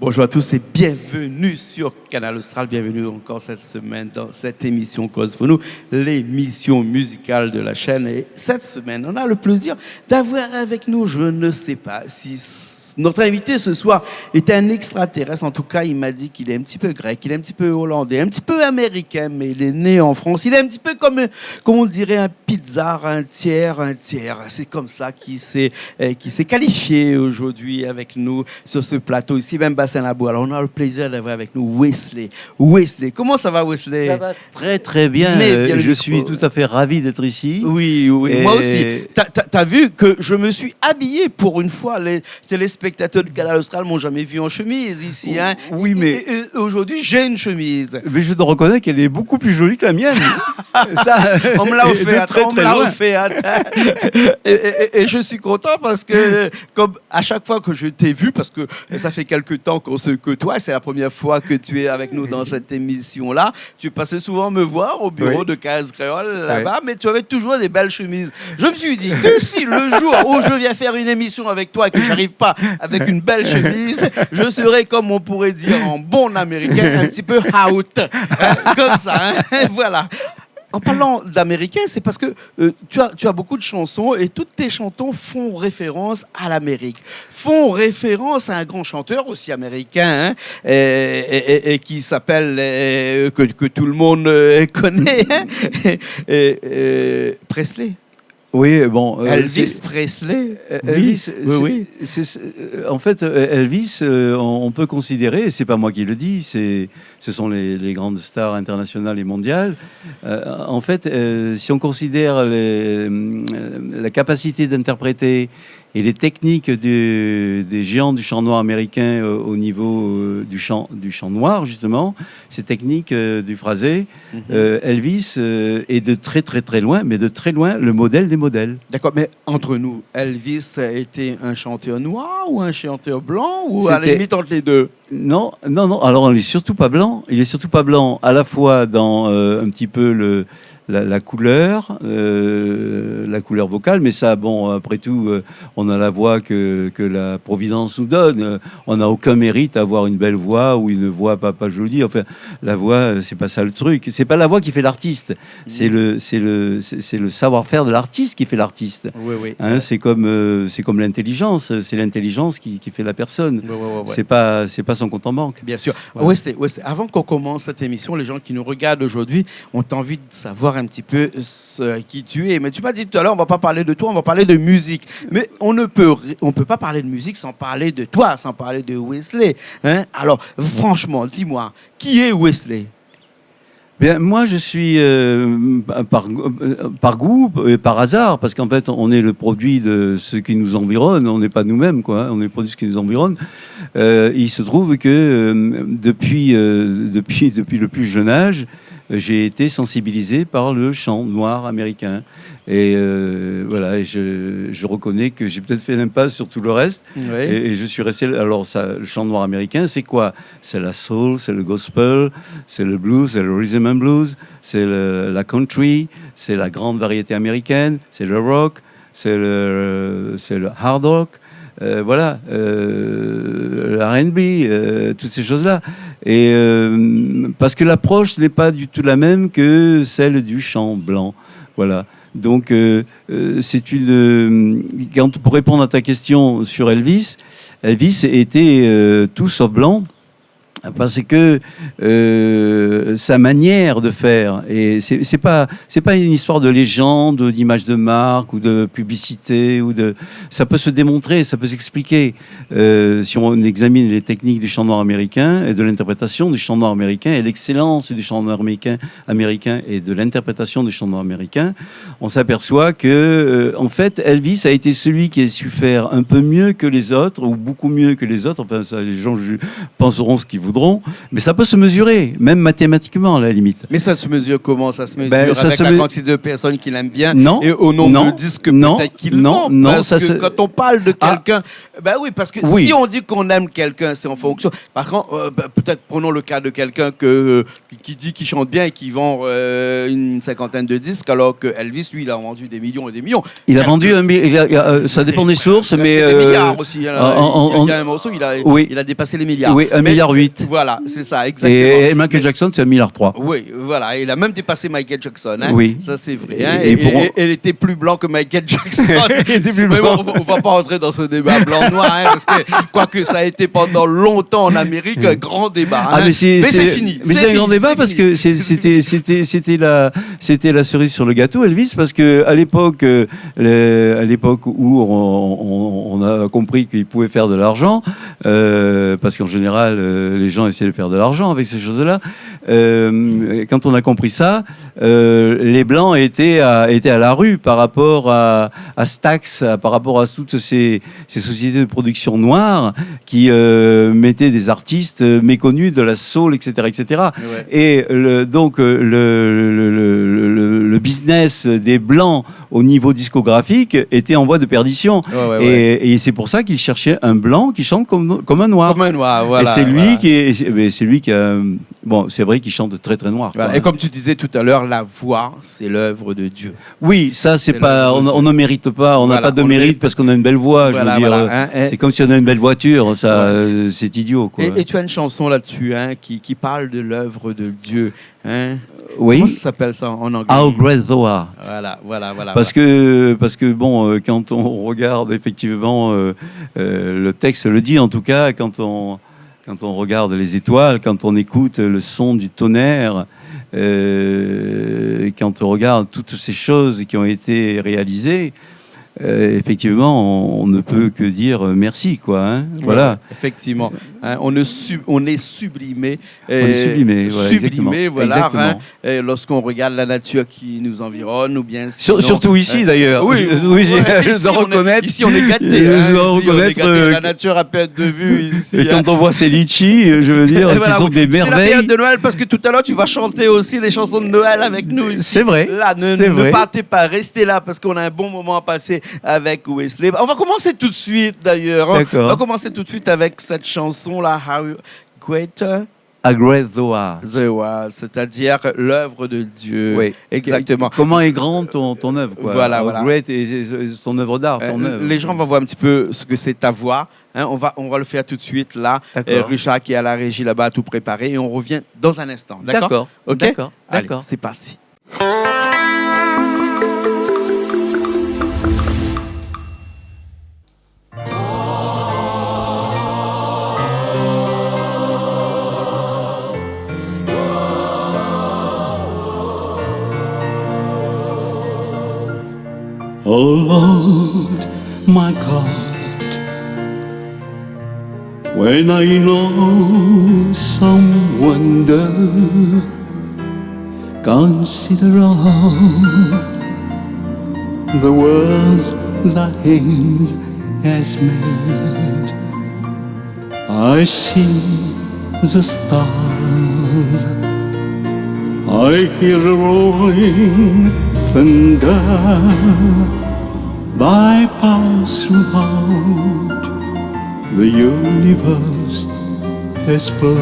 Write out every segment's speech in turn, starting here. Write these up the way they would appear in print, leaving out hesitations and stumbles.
Bonjour à tous et bienvenue sur Canal Austral. Bienvenue encore cette semaine dans cette émission Cause pour nous, l'émission musicale de la chaîne. Et cette semaine, on a le plaisir d'avoir avec nous, je ne sais pas si notre invité ce soir est un extraterrestre. En tout cas, il m'a dit qu'il est un petit peu grec, il est un petit peu hollandais, un petit peu américain, mais il est né en France. Il est un petit peu comme on dirait un pizzar, un tiers. C'est comme ça qu'il s'est qualifié aujourd'hui avec nous sur ce plateau ici, même Bassin-Labou. Alors, on a le plaisir d'avoir avec nous Wesley. Wesley, comment ça va, Wesley? Ça va très très bien. Je suis tout à fait ravi d'être ici. Oui, et moi aussi. T'as vu que je me suis habillé pour une fois. Les téléspectateurs de Canal Austral m'ont jamais vu en chemise ici. Hein. Oui, mais aujourd'hui, j'ai une chemise. Mais je te reconnais qu'elle est beaucoup plus jolie que la mienne. Ça, on me l'a offert. Et je suis content parce que, comme à chaque fois que je t'ai vu, parce que ça fait quelque temps qu'on se côtoie, c'est la première fois que tu es avec nous dans cette émission-là. Tu passais souvent me voir au bureau de Case Créole là-bas, mais tu avais toujours des belles chemises. Je me suis dit que si le jour où je viens faire une émission avec toi et que j'arrive pas avec une belle chemise, je serai, comme on pourrait dire en bon américain, un petit peu out. Comme ça, hein. Voilà. En parlant d'américain, c'est parce que tu as beaucoup de chansons et toutes tes chansons font référence à l'Amérique, font référence à un grand chanteur aussi américain, hein, et qui s'appelle, que tout le monde connaît, Presley. Oui, bon. Elvis Presley. Elvis, oui. En fait, Elvis, on peut considérer, et c'est pas moi qui le dis, ce sont les grandes stars internationales et mondiales. En fait, si on considère la capacité d'interpréter et les techniques des géants du chant noir américain au niveau du chant noir, justement, ces techniques du phrasé, Elvis est de très très très loin, mais de très loin, le modèle des modèles. D'accord, mais entre nous, Elvis a été un chanteur noir ou un chanteur blanc, ou à la limite entre les deux? Non. Alors, il est surtout pas blanc. Il est surtout pas blanc à la fois dans un petit peu la couleur vocale, mais ça, bon, après tout, on a la voix que la Providence nous donne. On n'a aucun mérite à avoir une belle voix ou une voix pas jolie. Enfin, la voix, c'est pas ça le truc. C'est pas la voix qui fait l'artiste. C'est le savoir-faire de l'artiste qui fait l'artiste. Oui. Hein, c'est comme l'intelligence. C'est l'intelligence qui fait la personne. Oui. C'est pas son compte en banque. Bien sûr. Voilà. Wesley, avant qu'on commence cette émission, les gens qui nous regardent aujourd'hui ont envie de savoir un petit peu qui tu es. Mais tu m'as dit tout à l'heure, on va pas parler de toi, on va parler de musique. Mais on peut pas parler de musique sans parler de toi, sans parler de Wesley. Hein? Alors, franchement, dis-moi, qui est Wesley? Bien, moi, je suis par goût et par hasard, parce qu'en fait, on est le produit de ce qui nous environne. On n'est pas nous-mêmes, quoi. Hein, on est le produit de ce qui nous environne. Il se trouve que depuis le plus jeune âge, j'ai été sensibilisé par le chant noir américain. Et voilà, et je reconnais que j'ai peut-être fait l'impasse sur tout le reste. Oui. Et je suis resté... Alors, le chant noir américain, c'est quoi? C'est la soul, c'est le gospel, c'est le blues, c'est le rhythm and blues, c'est la country, c'est la grande variété américaine, c'est le rock, c'est le hard rock. Voilà, le R&B, toutes ces choses-là. Et parce que l'approche n'est pas du tout la même que celle du chant blanc. Voilà. Donc, pour répondre à ta question sur Elvis était tout sauf blanc. Parce que sa manière de faire, et c'est pas une histoire de légende, d'image de marque ou de publicité, ça peut se démontrer, ça peut s'expliquer. Si on examine les techniques du chant noir américain et de l'interprétation du chant noir américain et l'excellence du chant noir américain et de l'interprétation du chant noir américain, on s'aperçoit que en fait Elvis a été celui qui a su faire un peu mieux que les autres ou beaucoup mieux que les autres. Enfin, ça, les gens penseront ce qu'ils voudront, mais ça peut se mesurer, même mathématiquement à la limite. Mais ça se mesure comment? Ça se mesure avec la quantité de personnes qui l'aiment bien et au nombre de disques peut-être qu'ils vendent. Non, parce que quand on parle de quelqu'un, oui, parce que si on dit qu'on aime quelqu'un, c'est en fonction. Par contre, peut-être prenons le cas de quelqu'un qui dit qu'il chante bien et qui vend une cinquantaine de disques, alors que Elvis, lui, il a vendu des millions et des millions. Il a vendu ça dépend des sources, mais des milliards aussi. Il y a un morceau, il a dépassé les milliards. Oui, 1,8 milliard. Voilà, c'est ça, exactement. Et Michael Jackson, c'est 1,3 milliard. Oui, voilà, il a même dépassé Michael Jackson. Hein. Oui. Ça, c'est vrai. Hein. Et il était plus blanc que Michael Jackson. Mais bon, on ne va pas rentrer dans ce débat blanc-noir, hein, parce que, quoique ça a été pendant longtemps en Amérique, un grand débat. Hein. Mais c'est fini. Mais c'est un grand débat parce que c'était la cerise sur le gâteau, Elvis, parce que à l'époque où on a compris qu'il pouvait faire de l'argent, parce qu'en général, les gens essaient de faire de l'argent avec ces choses-là. Quand on a compris ça, les Blancs étaient à la rue par rapport à Stax, par rapport à toutes ces sociétés de production noires qui mettaient des artistes méconnus de la soul, etc., etc. Ouais. Et donc le business des Blancs au niveau discographique était en voie de perdition. Et c'est pour ça qu'ils cherchaient un Blanc qui chante comme un Noir. Comme un Noir, voilà. Et c'est lui qui a... Bon, c'est vrai qu'il chante très très noir. Voilà. Et comme tu disais tout à l'heure, la voix, c'est l'œuvre de Dieu. Oui, ça c'est pas, on ne mérite pas, on n'a pas de mérite parce qu'on a une belle voix. Je veux dire, c'est comme si on a une belle voiture, ça, c'est idiot. Quoi. Et tu as une chanson là-dessus qui parle de l'œuvre de Dieu. Hein? Oui. Comment ça s'appelle ça en anglais? How Great Thou Art. Voilà. Parce que bon, quand on regarde effectivement, le texte le dit en tout cas, quand on regarde les étoiles, quand on écoute le son du tonnerre, quand on regarde toutes ces choses qui ont été réalisées, effectivement, on ne peut que dire merci, quoi. Hein, voilà. Effectivement, hein, on est sublimé. On est sublimé, voilà. Exactement. Hein, lorsqu'on regarde la nature qui nous environne, ou bien sinon, surtout ici d'ailleurs. Oui, je dois reconnaître. Ici, on est gâtés. Je dois reconnaître. La nature à perte de vue. Ici, et quand on voit ces litchis, je veux dire, qui sont des merveilles. C'est la période de Noël, parce que tout à l'heure, tu vas chanter aussi les chansons de Noël avec nous ici. C'est vrai. Là, ne partez pas, restez là, parce qu'on a un bon moment à passer avec Wesley. On va commencer tout de suite d'ailleurs. D'accord. On va commencer tout de suite avec cette chanson-là, How Great Thou Art. C'est-à-dire l'œuvre de Dieu. Oui. Exactement. Comment est grande ton œuvre, quoi. Voilà. Great est ton œuvre d'art, ton œuvre. Les gens vont voir un petit peu ce que c'est ta voix. Hein, on va le faire tout de suite là. Richard qui est à la régie là-bas a tout préparé et on revient dans un instant. D'accord. Ok. D'accord. Allez, c'est parti. Oh Lord, my God, when I know some wonder, consider all the worlds that He has made. I see the stars, I hear the roaring thunder, thy power throughout the universe displayed.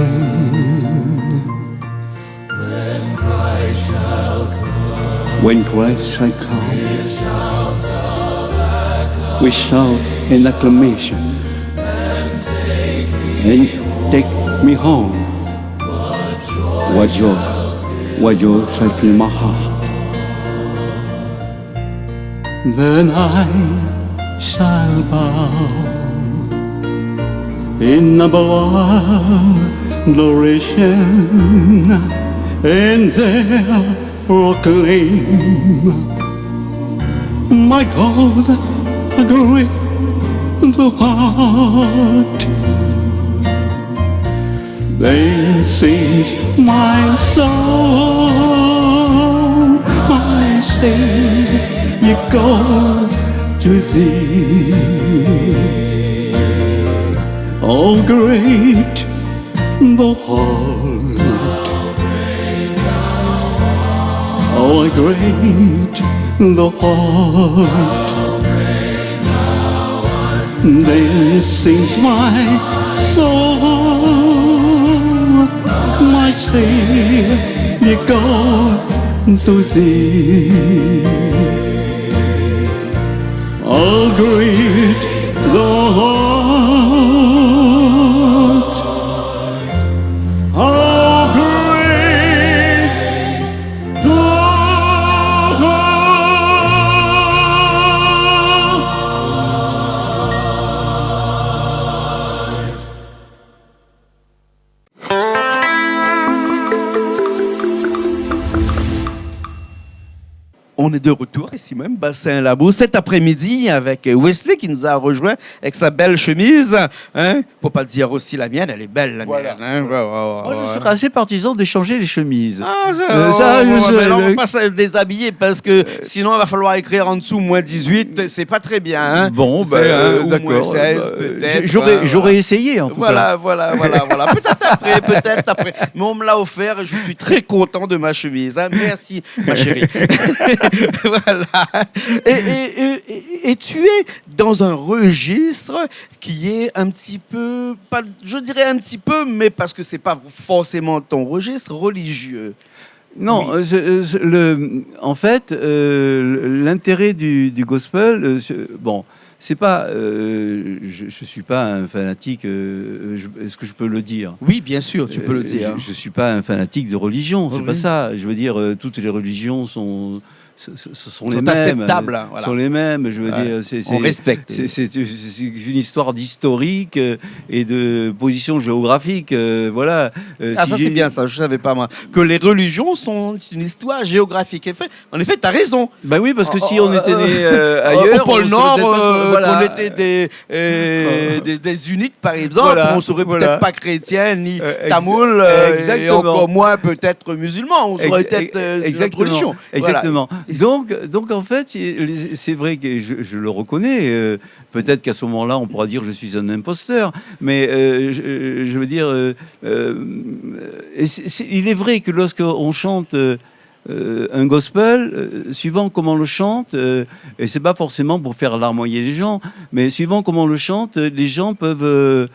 When Christ shall come, we shout in acclamation and take me home. What joy shall fill my heart. Then I shall bow in adoration and there proclaim, my God, a great Thou art. Then sings my soul, my Savior, go to Thee. Oh, great the heart. Oh, how great the heart. Then sings my soul, my Savior God, to thee. How great the heart, how great the heart. On est de retour ici même, Bassin Labo, cet après-midi avec Wesley qui nous a rejoint avec sa belle chemise. Hein? Faut pas dire aussi la mienne, elle est belle la Voilà. mienne. Hein? Moi, je serais assez partisan d'échanger les chemises. Ah, on va pas se déshabiller parce que sinon il va falloir écrire en dessous moins 18, c'est pas très bien. Hein? Bon, ou d'accord. moins 16 peut-être. J'aurais essayé en tout cas. Voilà. Peut-être après. Mais on me l'a offert et je suis très content de ma chemise. Hein? Merci, ma chérie. Voilà. Et tu es dans un registre qui est un petit peu, pas, je dirais un petit peu, mais parce que c'est pas forcément ton registre religieux. Non, en fait, l'intérêt du gospel, bon, c'est pas, je suis pas un fanatique. Est-ce que je peux le dire? Oui, bien sûr, tu peux le dire. Je suis pas un fanatique de religion. C'est Oui. pas ça. Je veux dire, toutes les religions sont les mêmes. Acceptables. Hein, voilà. Sont les mêmes. Je veux Ouais. dire, On respecte. C'est une histoire d'historique et de position géographique. Voilà. Ah, ça c'est bien, ça, je savais pas moi. Que les religions sont une histoire géographique. En effet, tu as raison. Ben oui, parce que si on était né ailleurs, au pôle on Nord, serait peut-être pas- voilà. qu'on était des unites, par exemple, Voilà, on serait voilà. peut-être pas chrétien ni Ex- tamoul, et exactement. encore moins peut-être musulman. On serait peut-être notre Exactement. religion. Exactement. Donc en fait, c'est vrai que je le reconnais. Peut-être qu'à ce moment-là, on pourra dire je suis un imposteur. Mais je veux dire, il est vrai que lorsqu'on chante un gospel, suivant comment on le chante, et c'est pas forcément pour faire larmoyer les gens, mais suivant comment on le chante, les gens peuvent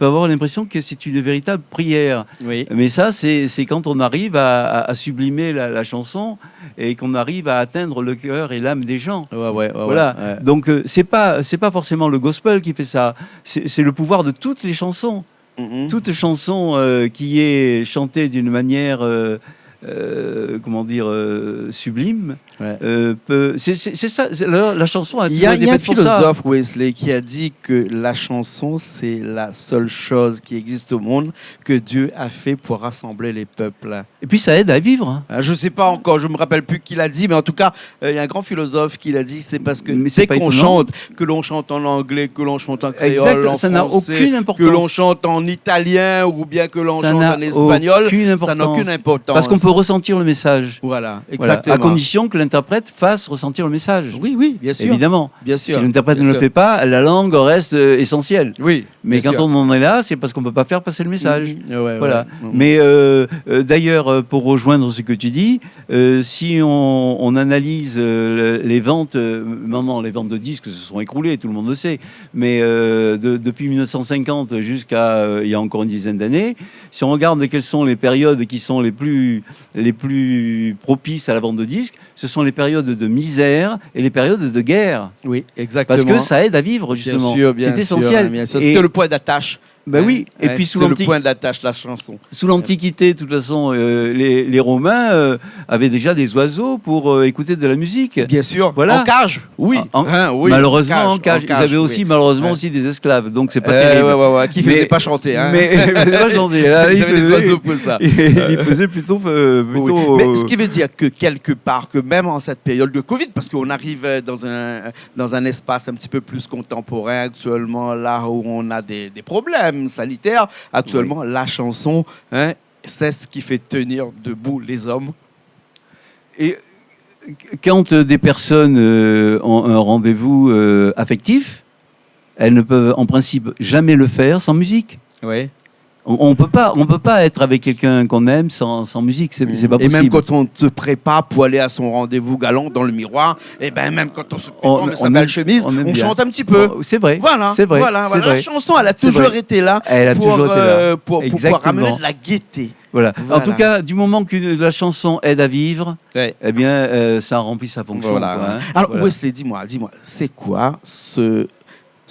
avoir l'impression que c'est une véritable prière. Oui. Mais ça, c'est quand on arrive à sublimer la chanson et qu'on arrive à atteindre le cœur et l'âme des gens. Voilà. Ouais. Donc c'est pas forcément le gospel qui fait ça. C'est le pouvoir de toutes les chansons. Mhm. Toute chanson qui est chantée d'une manière sublime. Ouais. C'est ça. La chanson a Il y a toujours été un faite pour ça. philosophe, Wesley, qui a dit que la chanson, c'est la seule chose qui existe au monde que Dieu a fait pour rassembler les peuples. Et puis ça aide à vivre. Je ne sais pas encore, je ne me rappelle plus qui l'a dit, mais en tout cas, il y a un grand philosophe qui l'a dit, c'est parce que Mais c'est dès pas qu'on étonnant. chante, que l'on chante en anglais, que l'on chante en créole, Exact, en ça n'a français, aucune importance. que l'on chante en italien ou bien que l'on Ça chante n'a en espagnol, aucune ça n'a aucune importance. importance. Parce qu'on peut ressentir le message. Voilà, Voilà, exactement. à condition que l'interprète fasse ressentir le message. Oui, bien sûr. Évidemment. Bien sûr. Si l'interprète Bien ne le sûr. fait pas, la langue reste essentielle. Oui. Mais bien quand sûr. on en est là, c'est parce qu'on ne peut pas faire passer le message. Ouais, Voilà. ouais. Mais d'ailleurs, pour rejoindre ce que tu dis, si on analyse les ventes, maintenant les ventes de disques se sont écroulées, tout le monde le sait, mais depuis 1950 jusqu'à il y a encore une dizaine d'années, si on regarde quelles sont les périodes qui sont les plus propices à la vente de disques, ce sont les périodes de misère et les périodes de guerre. Oui, exactement. Parce que ça aide à vivre, justement. Bien C'est sûr, essentiel. bien sûr. Et- C'était le point d'attache. Ben oui, et Hein, puis sous c'était le point d'attache, la chanson. l'Antiquité, de toute façon, les Romains avaient déjà des oiseaux pour écouter de la musique. Bien sûr. Voilà. En cage, oui. Oui. Malheureusement, en cage. Ils avaient oui. aussi, malheureusement, Ouais. aussi des esclaves. Donc, c'est pas terrible. Ouais, qui ne faisaient pas chanter. Hein. Mais ils faisaient pas chanter. Là, Ils avaient des oiseaux pour ça. Ils faisaient plutôt. Oui. Mais ce qui veut dire que quelque part, que même en cette période de Covid, parce qu'on arrive dans un espace un petit peu plus contemporain actuellement, là où on a des problèmes sanitaires, actuellement, la chanson, hein, c'est ce qui fait tenir debout les hommes. Et quand des personnes ont un rendez-vous affectif, elles ne peuvent en principe jamais le faire sans musique. Oui. On peut pas être avec quelqu'un qu'on aime sans musique, c'est pas possible. Et même quand on se prépare pour aller à son rendez-vous galant dans le miroir, et ben même quand on se prépare, sa belle chemise, on chante un petit peu. C'est vrai. Voilà, c'est vrai. voilà. C'est vrai. La chanson, elle a toujours été là pour ramener de la gaieté. Voilà. En tout cas, du moment que la chanson aide à vivre, eh bien, ça remplit sa fonction. Voilà. Quoi, hein. Alors, Wesley, dis-moi, c'est quoi ce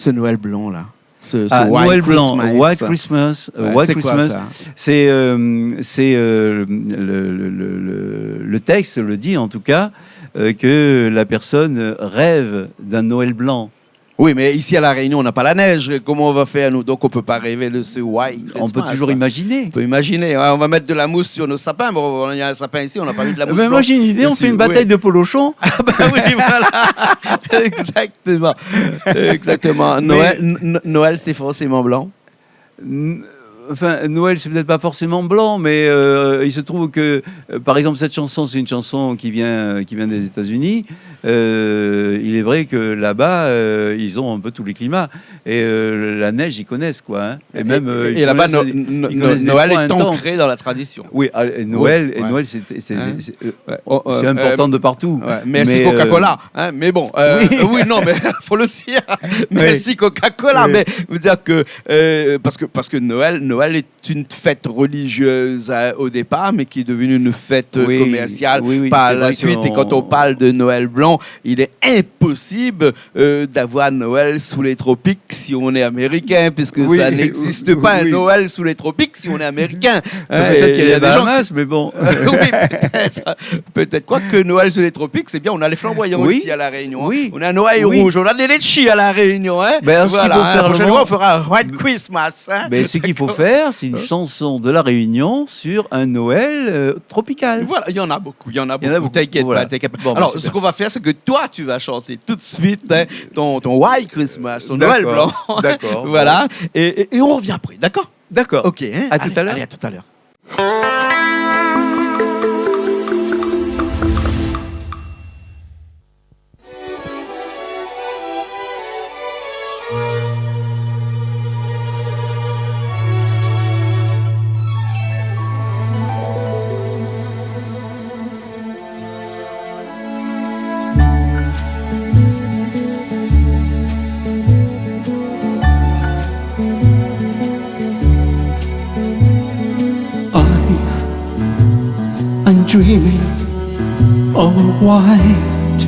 Noël blanc là? Noël blanc, White Christmas, White Christmas, c'est le texte le dit en tout cas que la personne rêve d'un Noël blanc. Oui, mais ici à La Réunion, on n'a pas la neige. Comment on va faire, nous? Donc, on ne peut pas rêver de ce White Christmas. On peut toujours imaginer. On peut imaginer. Ouais, on va mettre de la mousse sur nos sapins. Bon, il y a un sapin ici, on n'a pas mis de la mousse. Mais moi, j'ai une idée. On fait une bataille de polochon. Ah bah oui, voilà. Exactement. Noël, c'est forcément blanc. Enfin, Noël, c'est peut-être pas forcément blanc, mais il se trouve que, par exemple, cette chanson, c'est une chanson qui vient des États-Unis. Il est vrai que là-bas, ils ont un peu tous les climats. Et la neige, ils connaissent, quoi. Hein. Et même, là-bas, Noël est ancré dans la tradition. Oui, Noël, c'est important de partout. Merci Coca-Cola. Hein, mais bon, oui, non, mais faut le dire. Merci Coca-Cola. Mais vous dire que parce que Noël est une fête religieuse au départ, mais qui est devenue une fête commerciale par la suite. Et quand on parle de Noël blanc, il est impossible d'avoir Noël sous les tropiques si on est américain, puisque ça n'existe pas un Noël sous les tropiques si on est américain. Peut-être qu'il y a des Bahamas, mais bon. Oui, peut-être. Quoi que Noël sous les tropiques, c'est bien. On a les flamboyants ici à La Réunion. Hein. On a Noël rouge, on a les litchis à La Réunion. Hein. La prochaine fois, on fera White Christmas. Hein. Ce qu'il faut faire, c'est une chanson de La Réunion sur un Noël tropical. Voilà, il y en a beaucoup. T'inquiète pas. Bon, alors, ce qu'on va faire, c'est que toi, tu vas chanter tout de suite ton White Christmas, ton Noël blanc. D'accord. Voilà. Et on revient après, d'accord? D'accord. Ok. Hein, à tout à l'heure. Allez, à tout à l'heure. Dreaming of a white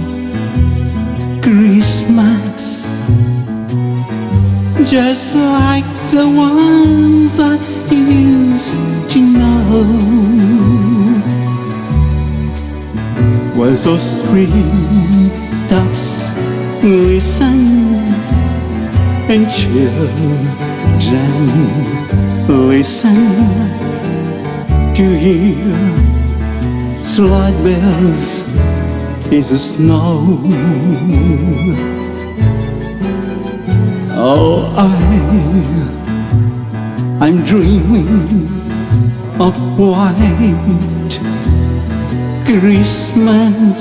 Christmas, just like the ones I used to know, where those treetops glisten and children listen to hear slide bells in the snow. Oh, I'm dreaming of white Christmas,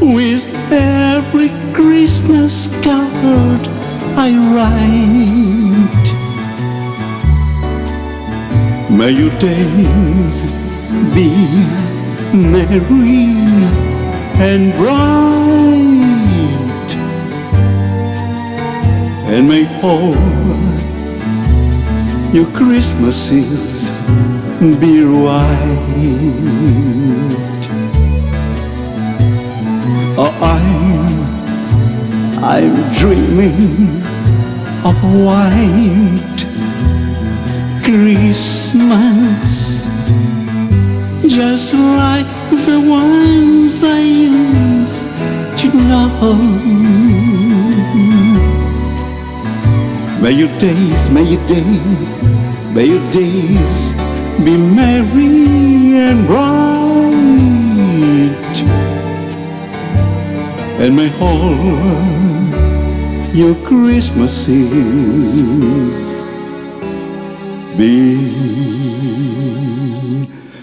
with every Christmas card I write. May your days be merry and bright, and may all your Christmases be white. Oh, I'm dreaming of a white Christmas, just like the ones I used to know. May your days be merry and bright, and may all your Christmases be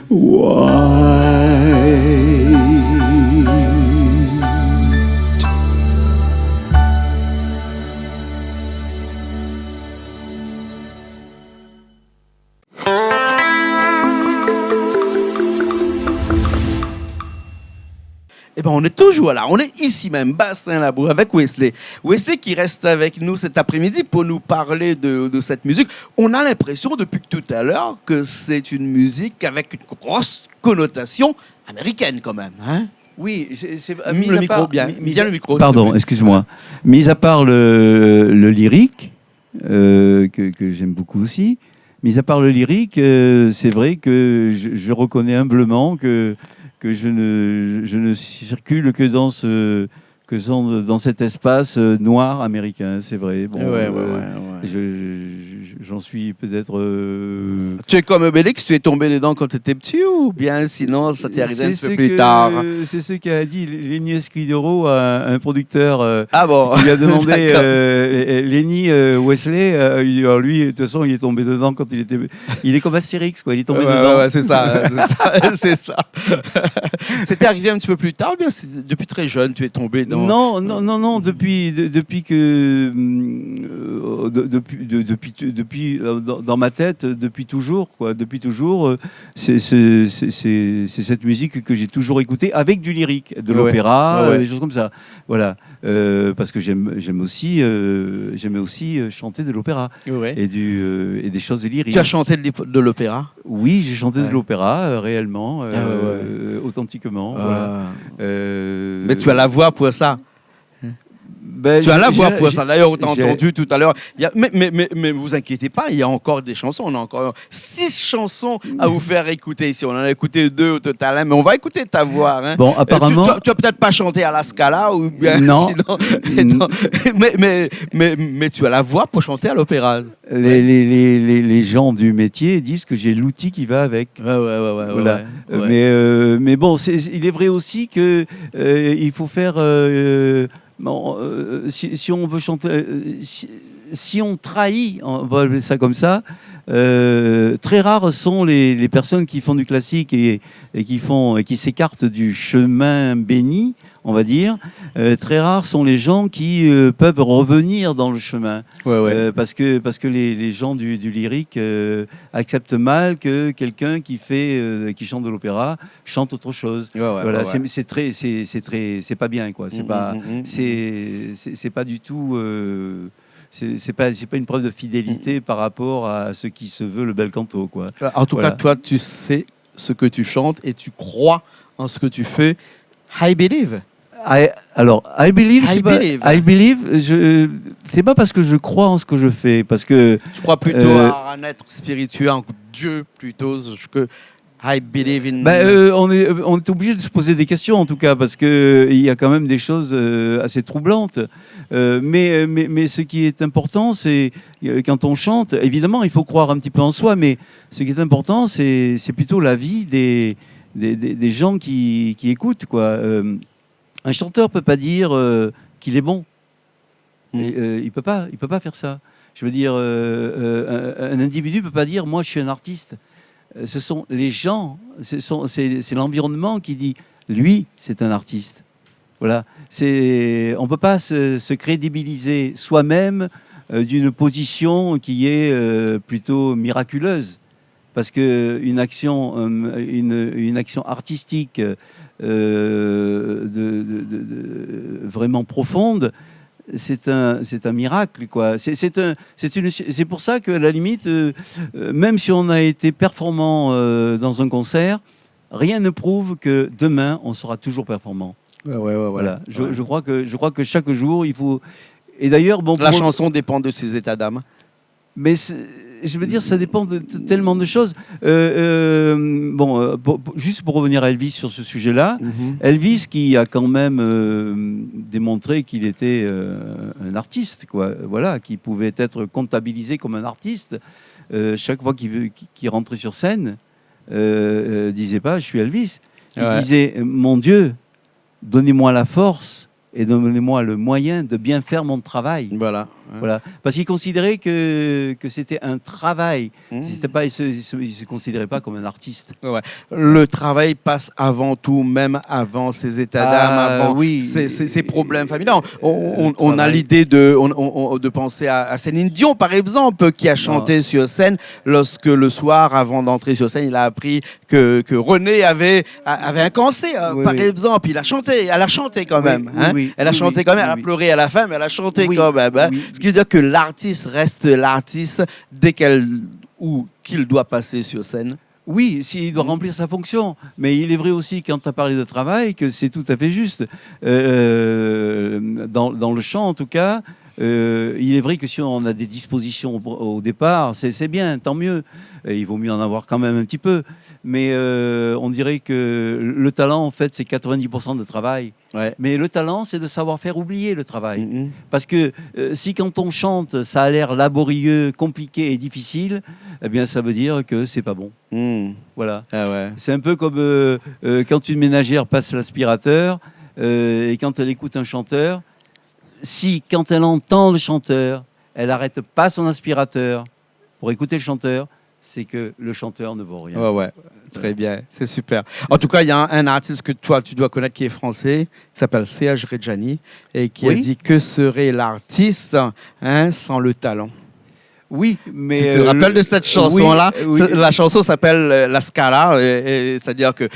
white. Eh ben, on est toujours là. On est ici même, Bastien-Labour, avec Wesley. Wesley qui reste avec nous cet après-midi pour nous parler de cette musique. On a l'impression depuis tout à l'heure que c'est une musique avec une grosse connotation américaine quand même. Hein? Oui, c'est Le micro, bien le micro. Pardon, excuse-moi. Mis à part le lyrique, que j'aime beaucoup aussi, mis à part le lyrique, c'est vrai que je reconnais humblement que je ne circule que dans cet espace noir américain, c'est vrai. Bon, j'en suis peut-être... Tu es comme Obélix, tu es tombé dedans quand tu étais petit ou bien sinon ça t'est arrivé un petit peu plus tard? C'est ce qu'a dit Lenny Esquidero à un producteur Ah bon. qui lui a demandé Lenny Wesley, lui de toute façon il est tombé dedans quand il est comme Astérix quoi, il est tombé dedans. Ouais, c'est ça, c'est ça. C'était arrivé un petit peu plus tard ou bien depuis très jeune tu es tombé dans... Non, depuis dans ma tête, depuis toujours, quoi. Depuis toujours, c'est cette musique que j'ai toujours écoutée avec du lyrique, de l'opéra, des choses comme ça. Voilà, parce que j'aimais aussi chanter de l'opéra et des choses lyriques. Tu as chanté de l'opéra? Oui, j'ai chanté de l'opéra réellement, authentiquement. Voilà. Mais tu as la voix pour ça. Tu as la voix pour ça. D'ailleurs, on t'a entendu tout à l'heure. Mais vous inquiétez pas, il y a encore des chansons. On a encore 6 chansons à vous faire écouter ici. On en a écouté 2 au total, mais on va écouter ta voix. Hein. Bon, apparemment... Tu as peut-être pas chanté à la Scala ou bien... Non. Sinon, mais tu as la voix pour chanter à l'opéra. Les gens du métier disent que j'ai l'outil qui va avec. Voilà. Mais bon, il est vrai aussi que il faut faire... si on veut chanter, si on trahit, on va appeler ça comme ça, très rares sont les personnes qui font du classique et qui s'écartent du chemin béni, on va dire. Très rares sont les gens qui peuvent revenir dans le chemin, parce que les gens du lyrique acceptent mal que quelqu'un qui chante de l'opéra chante autre chose. Voilà, c'est pas bien quoi. C'est pas du tout. C'est pas une preuve de fidélité par rapport à ce qui se veut le bel canto quoi. En tout cas, toi, tu sais ce que tu chantes et tu crois en ce que tu fais. I believe. I believe, c'est pas parce que je crois en ce que je fais, parce que... Tu crois plutôt à un être spirituel, en Dieu plutôt, que I believe in... on est obligé de se poser des questions en tout cas, parce qu'il y a quand même des choses assez troublantes. Mais ce qui est important, c'est quand on chante, évidemment il faut croire un petit peu en soi, mais ce qui est important, c'est plutôt la vie des gens qui écoutent, quoi. Un chanteur peut pas dire qu'il est bon. Il peut pas faire ça. Je veux dire, un individu peut pas dire moi je suis un artiste. Ce sont les gens, c'est l'environnement qui dit lui c'est un artiste. Voilà. On peut pas se crédibiliser soi-même d'une position qui est plutôt miraculeuse. Parce qu'une action artistique vraiment profonde, c'est un miracle, quoi. C'est pour ça qu'à la limite, même si on a été performant dans un concert, rien ne prouve que demain, on sera toujours performant. Voilà. Je crois que chaque jour, il faut... Et d'ailleurs, la chanson dépend de ses états d'âme. Mais je veux dire, ça dépend de tellement de choses. Juste pour revenir à Elvis sur ce sujet-là, Elvis qui a quand même démontré qu'il était un artiste, quoi. Voilà, qui pouvait être comptabilisé comme un artiste. Chaque fois qu'il rentrait sur scène, disait pas « je suis Elvis ». Il disait « mon Dieu, donnez-moi la force et donnez-moi le moyen de bien faire mon travail ». Voilà. Voilà. Parce qu'il considérait que c'était un travail. C'était pas, il se considérait pas comme un artiste. Ouais. Le travail passe avant tout, même avant ses états d'âme, avant ses problèmes familiaux. On a l'idée de penser à Céline Dion, par exemple, qui a chanté sur scène lorsque le soir, avant d'entrer sur scène, il a appris que René avait un cancer, par exemple. Elle a chanté quand même. Elle a chanté quand même. Elle a pleuré à la fin, mais elle a chanté quand même. Ce qui veut dire que l'artiste reste l'artiste dès qu'il doit passer sur scène. Oui, il doit remplir sa fonction. Mais il est vrai aussi, quand tu as parlé de travail, que c'est tout à fait juste. Dans le chant, en tout cas, il est vrai que si on a des dispositions au départ, c'est bien, tant mieux. Il vaut mieux en avoir quand même un petit peu. Mais on dirait que le talent, en fait, c'est 90% de travail. Ouais. Mais le talent, c'est de savoir faire oublier le travail. Parce que si quand on chante, ça a l'air laborieux, compliqué et difficile, eh bien, ça veut dire que c'est pas bon. Voilà. Ah ouais. C'est un peu comme quand une ménagère passe l'aspirateur et quand elle écoute un chanteur. Si, quand elle entend le chanteur, elle n'arrête pas son aspirateur pour écouter le chanteur, c'est que le chanteur ne vaut rien. Ouais. Très bien, c'est super. En tout cas, il y a un artiste que toi, tu dois connaître qui est français, qui s'appelle Serge Reggiani, et qui a dit que serait l'artiste sans le talent. Oui, mais... Tu te rappelles de cette chanson-là? La chanson s'appelle La Scala, c'est-à-dire que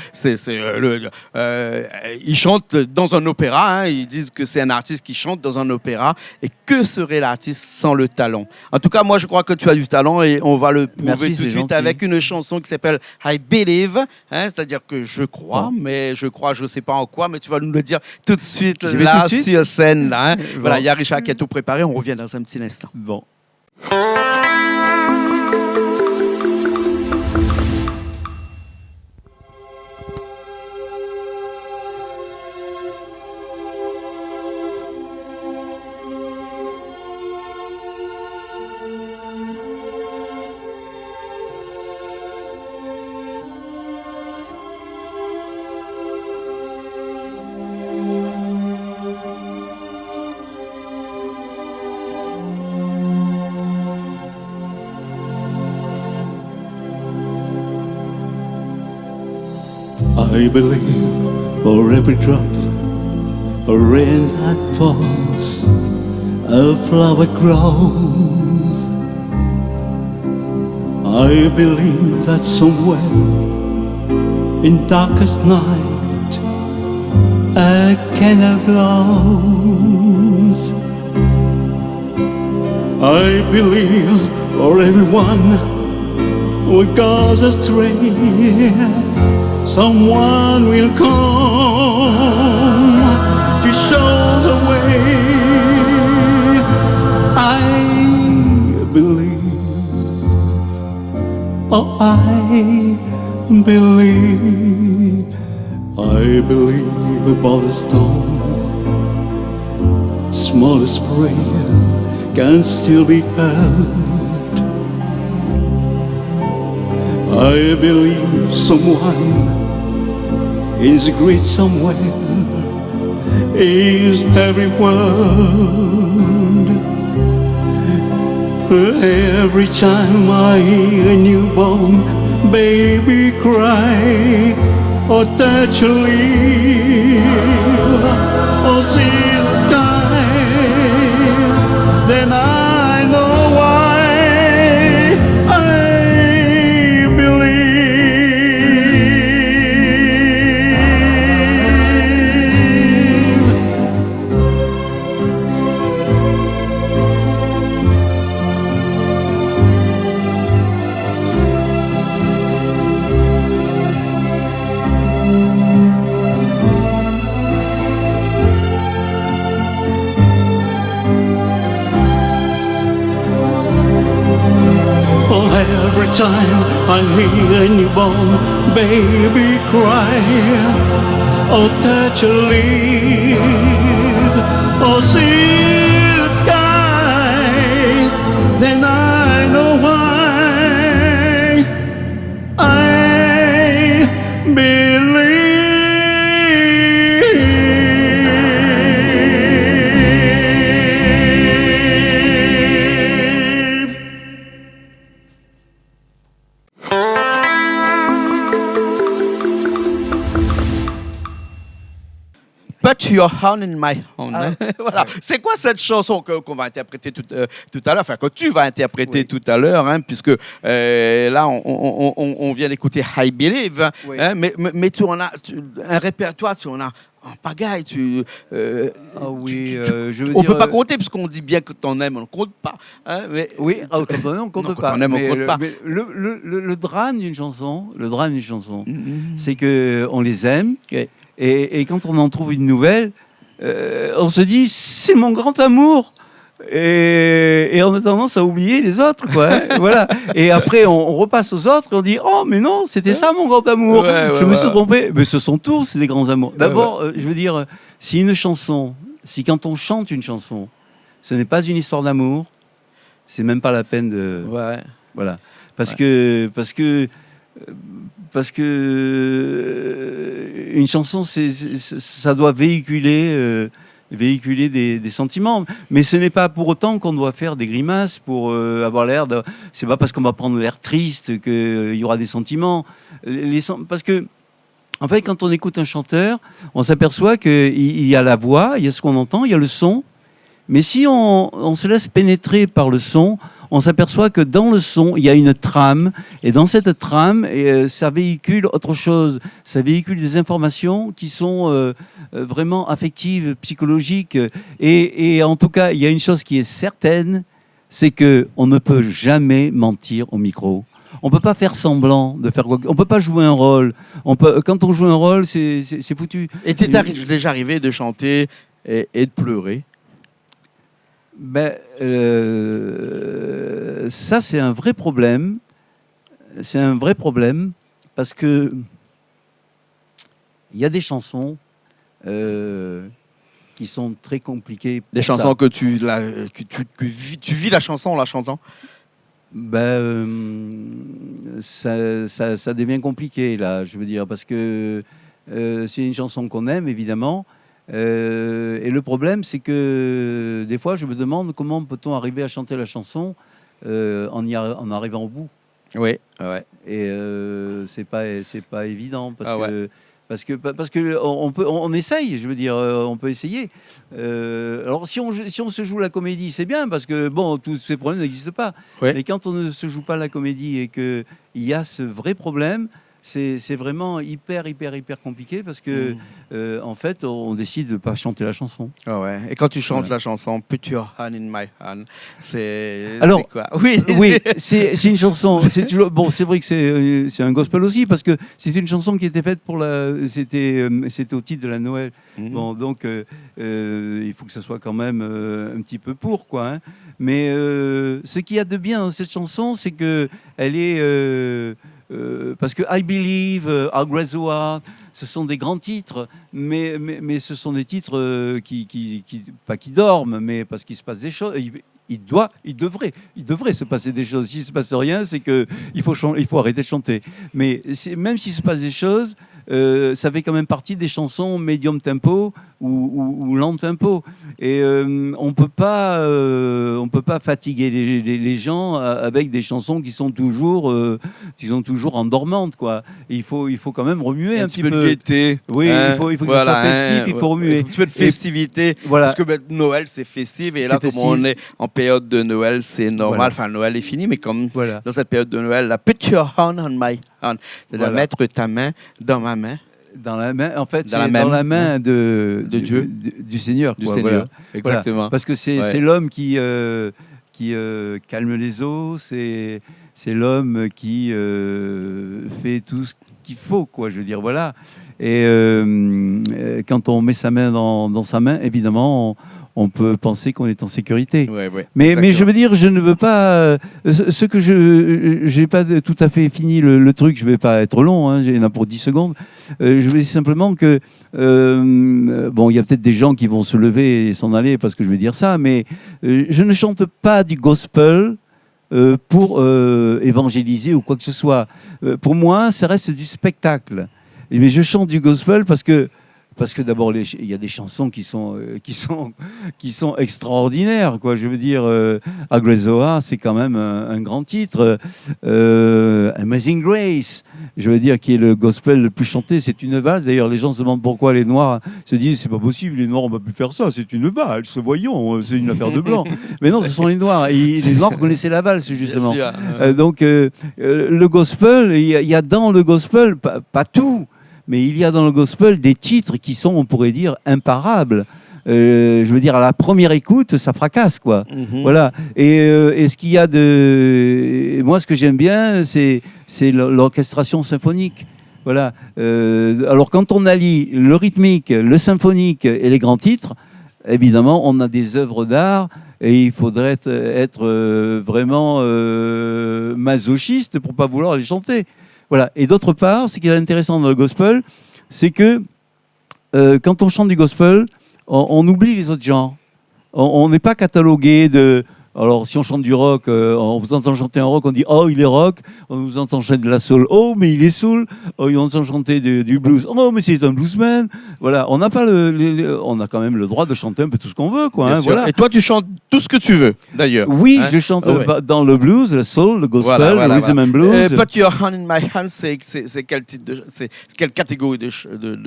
il chante dans un opéra, ils disent que c'est un artiste qui chante dans un opéra, et que serait l'artiste sans le talent? En tout cas, moi, je crois que tu as du talent, et on va le prouver tout de suite avec une chanson qui s'appelle I Believe, c'est-à-dire que je crois, mais je ne sais pas en quoi, mais tu vas nous le dire tout de suite, là, sur scène. Là, Voilà, il y a Richard qui a tout préparé, on revient dans un petit instant. Bon. I believe for every drop of rain that falls, a flower grows. I believe that somewhere in darkest night a candle glows. I believe for everyone who goes astray, someone will come to show the way. I believe, oh I believe above the storm. Smallest prayer can still be heard. I believe someone is great somewhere, is every word. Every time I hear a newborn baby cry, or touch a leaf, or see the sky, then I know why I believe. Every time I hear a newborn baby cry, or touch a leaf, or see the sky, then I know why I believe. Put Your Hand in My Hand. Voilà. C'est quoi cette chanson qu'on va interpréter tout à l'heure, enfin que tu vas interpréter tout à l'heure, hein, puisque là on vient d'écouter I Believe, hein, mais tu en as un répertoire, tu en as en pagaille, on peut pas compter parce qu'on dit bien que t'en aimes, on ne compte pas. Hein, mais, quand on aime, on compte pas. Quand on aime, on compte pas. Mais le drame d'une chanson, c'est que on les aime et quand on en trouve une nouvelle, on se dit c'est mon grand amour. Et on a tendance à oublier les autres, quoi. Hein, voilà. Et après, on repasse aux autres et on dit oh, mais non, c'était ça mon grand amour. Je me suis trompé. Mais ce sont tous des grands amours. D'abord, je veux dire, si quand on chante une chanson, ce n'est pas une histoire d'amour, c'est même pas la peine de. Voilà. Parce que une chanson, ça doit véhiculer des sentiments, mais ce n'est pas pour autant qu'on doit faire des grimaces pour avoir l'air de... C'est pas parce qu'on va prendre l'air triste qu'il y aura des sentiments. Parce que, en fait, quand on écoute un chanteur, on s'aperçoit qu'il y a la voix, il y a ce qu'on entend, il y a le son, mais si on se laisse pénétrer par le son, on s'aperçoit que dans le son, il y a une trame, et dans cette trame, ça véhicule autre chose. Ça véhicule des informations qui sont vraiment affectives, psychologiques. Et en tout cas, il y a une chose qui est certaine, c'est qu'on ne peut jamais mentir au micro. On ne peut pas faire semblant de faire quoi. On ne peut pas jouer un rôle. Quand on joue un rôle, c'est foutu. Et t'es déjà arrivé de chanter et de pleurer? Ça, c'est un vrai problème. C'est un vrai problème parce que il y a des chansons qui sont très compliquées. Des chansons que tu vis la chanson en la chantant? Ça devient compliqué, là, je veux dire, parce que c'est une chanson qu'on aime, évidemment. Et le problème, c'est que des fois, je me demande comment peut-on arriver à chanter la chanson en arrivant au bout. Oui. Et c'est pas évident parce que on essaye, je veux dire, on peut essayer. Alors si on se joue la comédie, c'est bien parce que bon, tous ces problèmes n'existent pas. Oui. Mais quand on ne se joue pas la comédie et que il y a ce vrai problème, c'est vraiment hyper compliqué parce que en fait on décide de pas chanter la chanson. Et quand tu chantes la chanson Put Your Hand in My Hand, c'est quoi? Oui, c'est une chanson. C'est vrai que c'est un gospel aussi parce que c'est une chanson qui était faite c'était au titre de la Noël. Bon, donc il faut que ça soit quand même un petit peu quoi. Hein. Mais ce qu'il y a de bien dans cette chanson, c'est que elle est parce que I Believe, How Great Thou Art, ce sont des grands titres, mais ce sont des titres qui pas qui dorment, mais parce qu'il se passe des choses. Il devrait se passer des choses. S'il ne se passe rien, c'est qu'il faut arrêter de chanter. Mais même s'il se passe des choses, ça fait quand même partie des chansons médium tempo ou lent tempo. Et on peut pas fatiguer les gens avec des chansons qui sont toujours endormantes, quoi. Et il faut quand même remuer un petit peu de gaieté. Oui, il faut que ça soit festif, il faut remuer. Un petit peu de festivité. Parce que Noël, c'est festif. Et là, comme on est en période de Noël, c'est normal. Enfin, Noël est fini, mais comme dans cette période de Noël, là, put your hand on my hand. De mettre ta main dans ma main. Dans la main, en fait, dans la main de Dieu, du Seigneur. Du Seigneur, exactement. Voilà. Parce que c'est l'homme qui calme les eaux, c'est l'homme qui fait tout ce qu'il faut, quoi. Je veux dire, voilà. Et quand on met sa main dans sa main, évidemment, on peut penser qu'on est en sécurité. Mais je veux dire, je ne veux pas... ce que je n'ai pas tout à fait fini le truc, je ne vais pas être long, hein, il y en a pour 10 secondes. Je veux dire simplement que... bon, il y a peut-être des gens qui vont se lever et s'en aller parce que je vais dire ça, mais je ne chante pas du gospel pour évangéliser ou quoi que ce soit. Pour moi, ça reste du spectacle. Mais je chante du gospel parce que parce que d'abord, il y a des chansons qui sont extraordinaires, quoi. Je veux dire, Agrezoa, c'est quand même un grand titre. Amazing Grace, je veux dire, qui est le gospel le plus chanté, c'est une valse. D'ailleurs, les gens se demandent pourquoi les Noirs se disent c'est pas possible, les Noirs on va plus faire ça, c'est une valse, voyons, c'est une affaire de blanc. Mais non, ce sont les Noirs. Et les Noirs connaissaient la valse justement. Donc le gospel, il y a dans le gospel pas tout. Mais il y a dans le gospel des titres qui sont, on pourrait dire, imparables. Je veux dire, à la première écoute, ça fracasse, quoi. Voilà. Et ce qu'il y a de... Moi, ce que j'aime bien, c'est l'orchestration symphonique. Voilà. Alors, quand on allie le rythmique, le symphonique et les grands titres, évidemment, on a des œuvres d'art et il faudrait être vraiment masochiste pour ne pas vouloir les chanter. Voilà. Et d'autre part, ce qui est intéressant dans le gospel, c'est que quand on chante du gospel, on oublie les autres genres. On n'est pas catalogué de... Alors, si on chante du rock, on vous entend chanter un rock, on dit « Oh, il est rock ». On vous entend chanter de la soul, « Oh, mais il est soul ». Oh, on entend chanter du blues, « Oh, mais c'est un bluesman ». Voilà, on n'a pas on a quand même le droit de chanter un peu tout ce qu'on veut, quoi. Hein, voilà. Et toi, tu chantes tout ce que tu veux, d'ailleurs. Oui, je chante dans le blues, le soul, le gospel, le rhythm and blues. Put Your Hand in My Hand, c'est quel titre c'est quelle catégorie de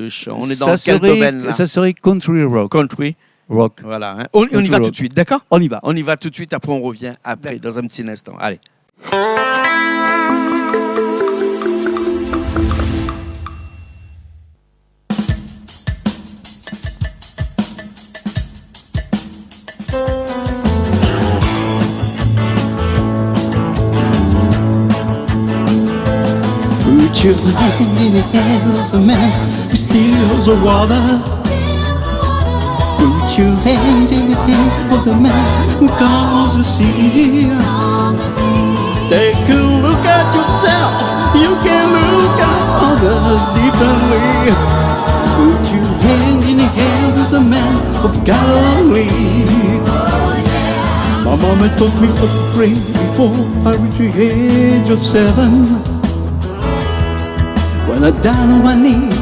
chant? On est dans quel domaine, là? Ça serait country rock. Country rock. Voilà. Hein. On y va tout de suite, d'accord? On y va. On y va tout de suite, après on revient après, dans un petit instant. Allez. Put your hand in the hand of the man who steals the water. Put your hand in the hand of the man who calms the sea. Take a look at yourself, you can look at others differently. Put your hand in the hand of the man of Galilee. My mama taught me to pray before I reached the age of 7. When I'm down on my knees,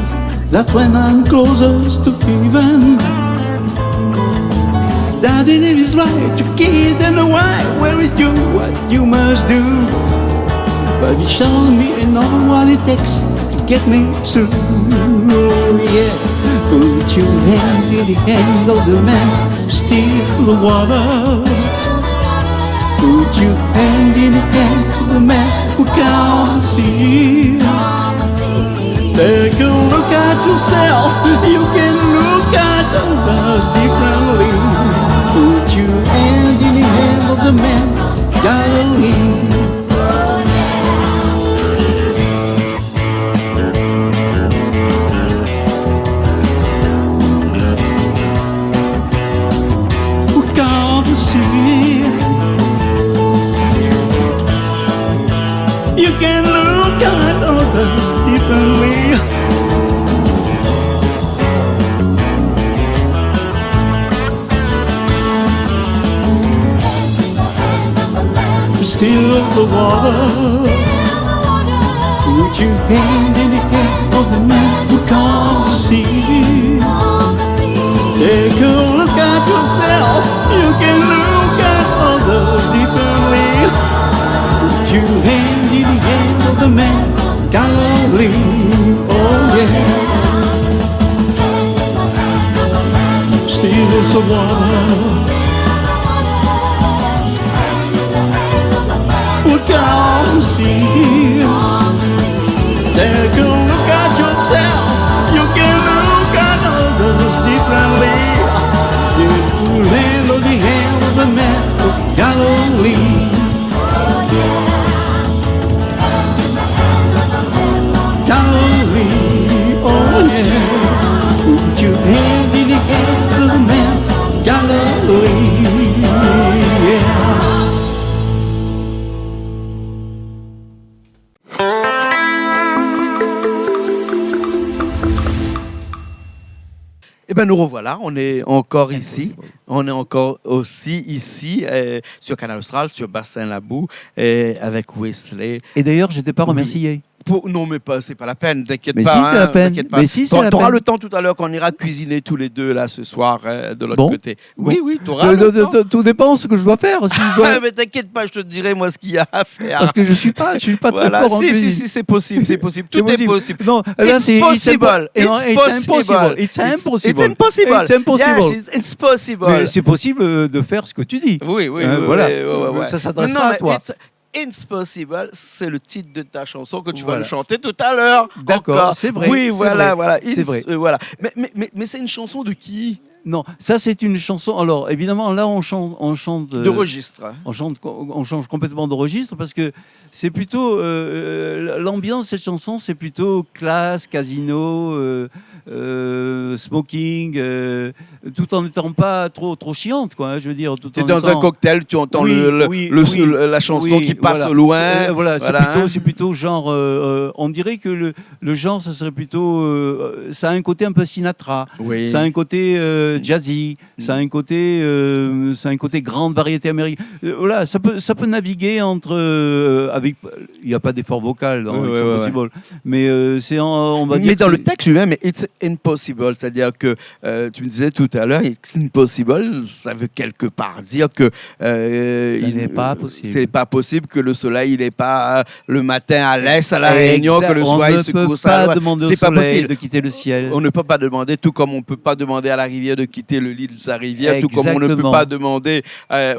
that's when I'm closest to heaven. Daddy it is right to kiss and the why. Where is you? What you must do? But he showed me and know what it takes to get me through. Yeah, put your hand in the hand of the man who steals the water. Put your hand in the hand of the man who calms the sea. Take a look at yourself, you can look at others differently. Put your hand in the hand of the man, Galilee. Who calms the sea. You can look at others differently. Still the water. Put your hand in the hand of the man who calms the sea. Take a look at yourself, you can look at others differently. Put your hand in the hand of the man, Galilee, oh yeah. Still the water. Look out and see. Take a look at yourself. You can look at others differently. You land on the hand of the man of Galilee. Galilee, oh yeah. Put your hand in the hand of the man, Galilee, yeah. Eh bien, nous revoilà, on est encore ici. On est encore aussi ici, sur Canal Austral, sur Bassin Labou, avec Wesley. Et d'ailleurs, je ne t'ai pas remercié. Non, mais c'est pas la peine, t'inquiète Mais pas. si, c'est la peine. T'inquiète pas. Mais si, c'est la T'auras peine. le temps tout à l'heure qu'on ira cuisiner tous les deux là ce soir de l'autre Bon. côté. Bon. Oui, t'auras le temps. Tout dépend de ce que je dois faire. Si je dois- Mais t'inquiète pas, je te dirai moi ce qu'il y a à faire. Parce que je suis pas très Voilà, fort en si, cuisine. c'est possible, c'est possible. Tout est possible. Non, là It's c'est possible. It's It's impossible. possible. It's impossible. It's impossible. It's impossible. Yes, it's possible. Mais c'est possible de faire ce que tu dis. Oui, Voilà. oui. Ça s'adresse Non, pas à mais toi. It's Possible, c'est le titre de ta chanson que tu vas Voilà. nous chanter tout à l'heure. D'accord, Encore. c'est vrai, Oui, c'est voilà, vrai, voilà. c'est vrai. Voilà. Mais c'est une chanson de qui? Non, ça c'est une chanson. Alors évidemment, là on chante. De registre. On change complètement de registre parce que c'est plutôt l'ambiance de cette chanson, c'est plutôt classe, casino, smoking, tout en n'étant pas trop chiante, quoi. Je veux dire, tout C'est en dans étant... un cocktail, tu entends Oui, la chanson oui, qui passe voilà. au loin. Voilà, Voilà, c'est plutôt genre. On dirait que le genre, ça serait plutôt. Ça a un côté un peu Sinatra. Oui. Ça a un côté jazzy. Ça a un côté grande variété américaine. Voilà, ça peut naviguer entre. Il n'y a pas d'effort vocal dans It's Impossible. Mais on va dire. Mais dans que le texte lui-même, It's Impossible, c'est-à-dire que tu me disais tout à l'heure, It's Impossible, ça veut quelque part dire que il n'est pas possible. C'est pas possible que le soleil, il n'est pas le matin à l'est, à la Réunion, que le soir il se couche à l'ouest. C'est pas possible de quitter le ciel. On ne peut pas demander, tout comme on ne peut pas demander à la rivière de quitter le lit de sa rivière, tout comme on ne peut Exactement. pas demander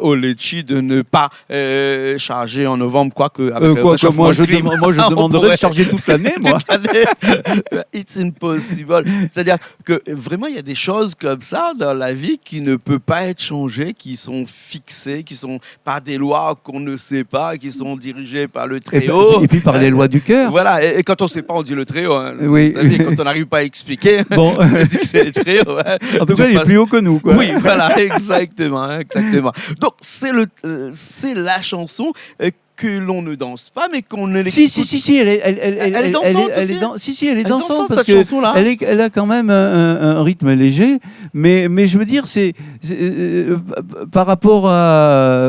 au litchi de ne pas charger en novembre, quoique avec le réchauffement moi je climatique, demanderais de charger toute l'année, moi. toute l'année. It's impossible. C'est-à-dire que vraiment, il y a des choses comme ça dans la vie qui ne peuvent pas être changées, qui sont fixées, qui sont par des lois qu'on ne sait pas, qui sont dirigées par le Très-Haut. Et puis par les lois du cœur. Voilà, et quand on ne sait pas, on dit le Très-Haut. Hein. Oui. Quand on n'arrive pas à expliquer, Bon. on dit que c'est le Très-Haut. Hein. En tout cas, il est plus haut que nous, quoi. Oui, voilà, exactement. Donc, c'est la chanson que l'on ne danse pas, mais qu'on ne l'écoute. Si, elle est dansante aussi. Elle est dansante dansante, parce cette que chanson-là. elle a quand même un rythme léger, mais je veux dire, c'est par rapport à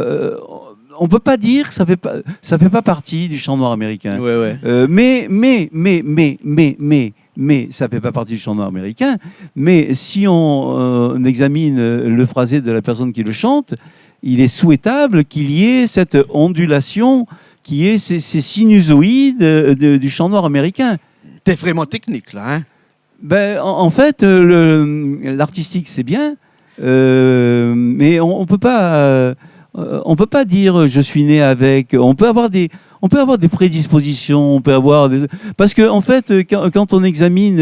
on peut pas dire que ça fait pas partie du chant noir américain. Ouais. Mais ça fait pas partie du chant noir américain. Mais si on examine le phrasé de la personne qui le chante, il est souhaitable qu'il y ait cette ondulation, qui est ces sinusoïdes du chant noir américain. T'es vraiment technique, là. Hein. Ben, en fait, l'artistique, c'est bien, mais on peut pas dire je suis né avec. On peut avoir des prédispositions, parce que en fait, quand on examine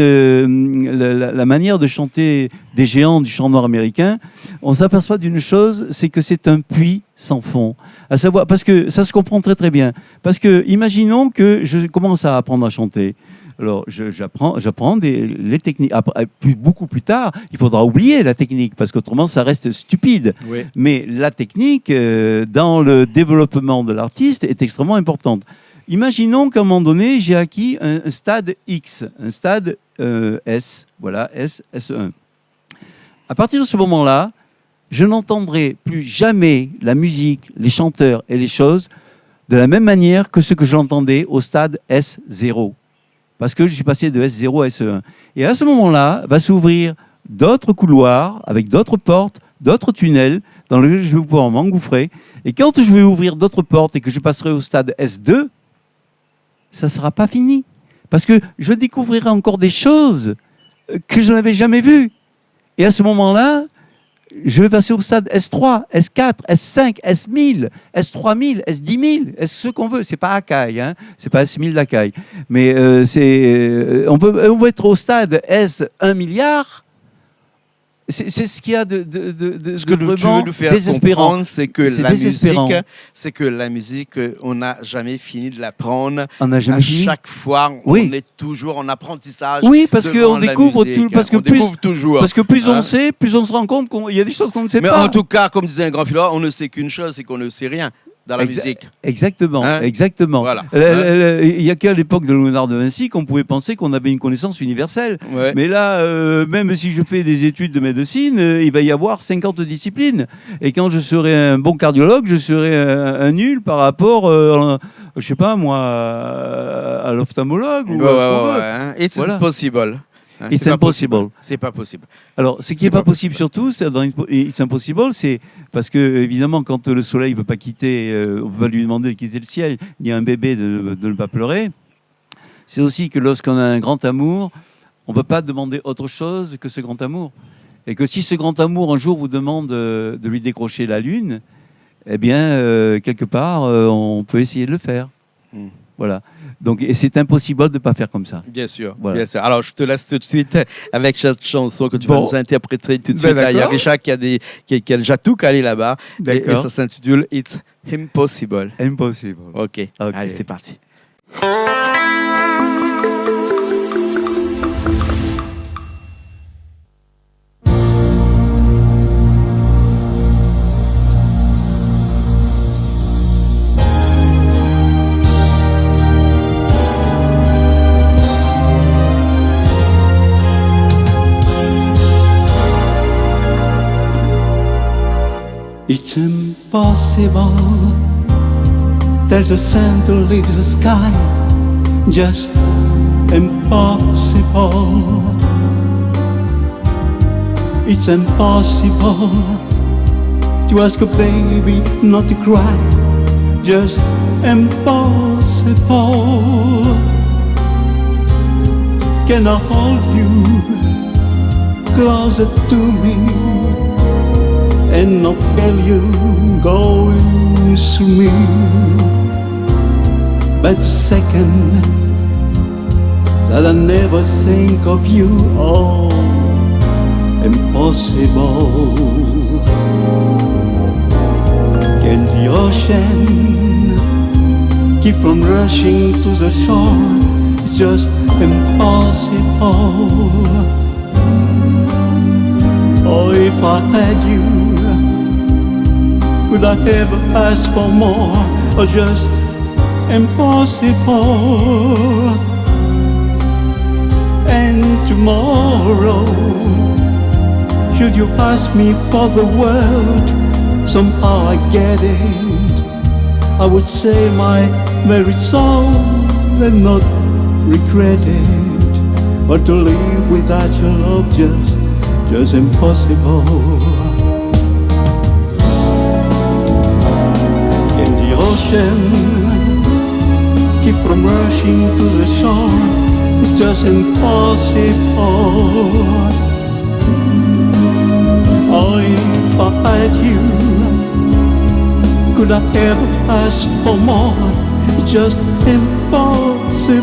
la manière de chanter des géants du chant noir américain, on s'aperçoit d'une chose, c'est que c'est un puits sans fond. À savoir, parce que ça se comprend très très bien. Parce que imaginons que je commence à apprendre à chanter. Alors, j'apprends les techniques. Après, beaucoup plus tard, il faudra oublier la technique, parce qu'autrement, ça reste stupide. Oui. Mais la technique, dans le développement de l'artiste, est extrêmement importante. Imaginons qu'à un moment donné, j'ai acquis un stade X, un stade S, voilà, S1. À partir de ce moment-là, je n'entendrai plus jamais la musique, les chanteurs et les choses de la même manière que ce que j'entendais au stade S0. Parce que je suis passé de S0 à S1. Et à ce moment-là, va s'ouvrir d'autres couloirs, avec d'autres portes, d'autres tunnels, dans lesquels je vais pouvoir m'engouffrer. Et quand je vais ouvrir d'autres portes et que je passerai au stade S2, ça ne sera pas fini. Parce que je découvrirai encore des choses que je n'avais jamais vues. Et à ce moment-là, je vais passer au stade S3, S4, S5, S1000, S3000, S10000, S ce qu'on veut. C'est pas Akai, hein, c'est pas S1000 d'Akai. Mais on peut être au stade S1 milliard. C'est ce qu'il y a de Ce que tu veux nous faire comprendre, c'est que la musique, on n'a jamais fini de l'apprendre. On n'a jamais fini. Chaque fois, Oui. on est toujours en apprentissage. Oui, parce devant qu'on la découvre musique. tout, parce que On découvre toujours. Parce que plus Hein? on sait, plus on se rend compte qu'il y a des choses qu'on ne sait Mais pas. en tout cas, comme disait un grand philosophe, on ne sait qu'une chose, c'est qu'on ne sait rien. dans la musique. Exactement, Hein? exactement. Voilà. Il n'y a qu'à l'époque de Léonard de Vinci qu'on pouvait penser qu'on avait une connaissance universelle. Ouais. Mais là, même si je fais des études de médecine, il va y avoir 50 disciplines. Et quand je serai un bon cardiologue, je serai un nul par rapport, je sais pas moi, à l'ophtalmologue ou à ce qu'on veut. Hein. It's Voilà. impossible. Hein, It's c'est pas impossible. possible. C'est pas possible. Alors, ce qui C'est n'est pas pas possible possible. surtout, c'est dans It's Impossible, c'est parce que, évidemment, quand le soleil ne veut pas quitter, on ne peut pas lui demander de quitter le ciel, il y a un bébé de ne pas pleurer. C'est aussi que lorsqu'on a un grand amour, on ne peut pas demander autre chose que ce grand amour. Et que si ce grand amour, un jour, vous demande de lui décrocher la lune, eh bien, quelque part, on peut essayer de le faire. Voilà. Donc, et c'est impossible de ne pas faire comme ça. Bien sûr, Voilà. bien sûr. Alors, je te laisse tout de suite avec cette chanson que tu vas Bon. nous interpréter tout de Ben, suite. Là, il y a d'accord. Richard qui a déjà tout calé là-bas. Et D'accord. ça s'intitule It's Impossible. Impossible. OK. Ok. Allez, c'est parti. It's impossible. There's a sun to leave the sky. Just impossible. It's impossible to ask a baby not to cry. Just impossible. Can I hold you closer to me? And not feel you going through me. But the second that I never think of you, oh, impossible. Can the ocean keep from rushing to the shore? It's just impossible. Oh, if I had you, could I ever ask for more, or just impossible? And tomorrow, should you ask me for the world, somehow I get it. I would say my very soul and not regret it. But to live without your love, just impossible. Can the ocean keep from rushing to the shore? It's just impossible. Oh, if I had you, could I ever ask for more? It's just impossible.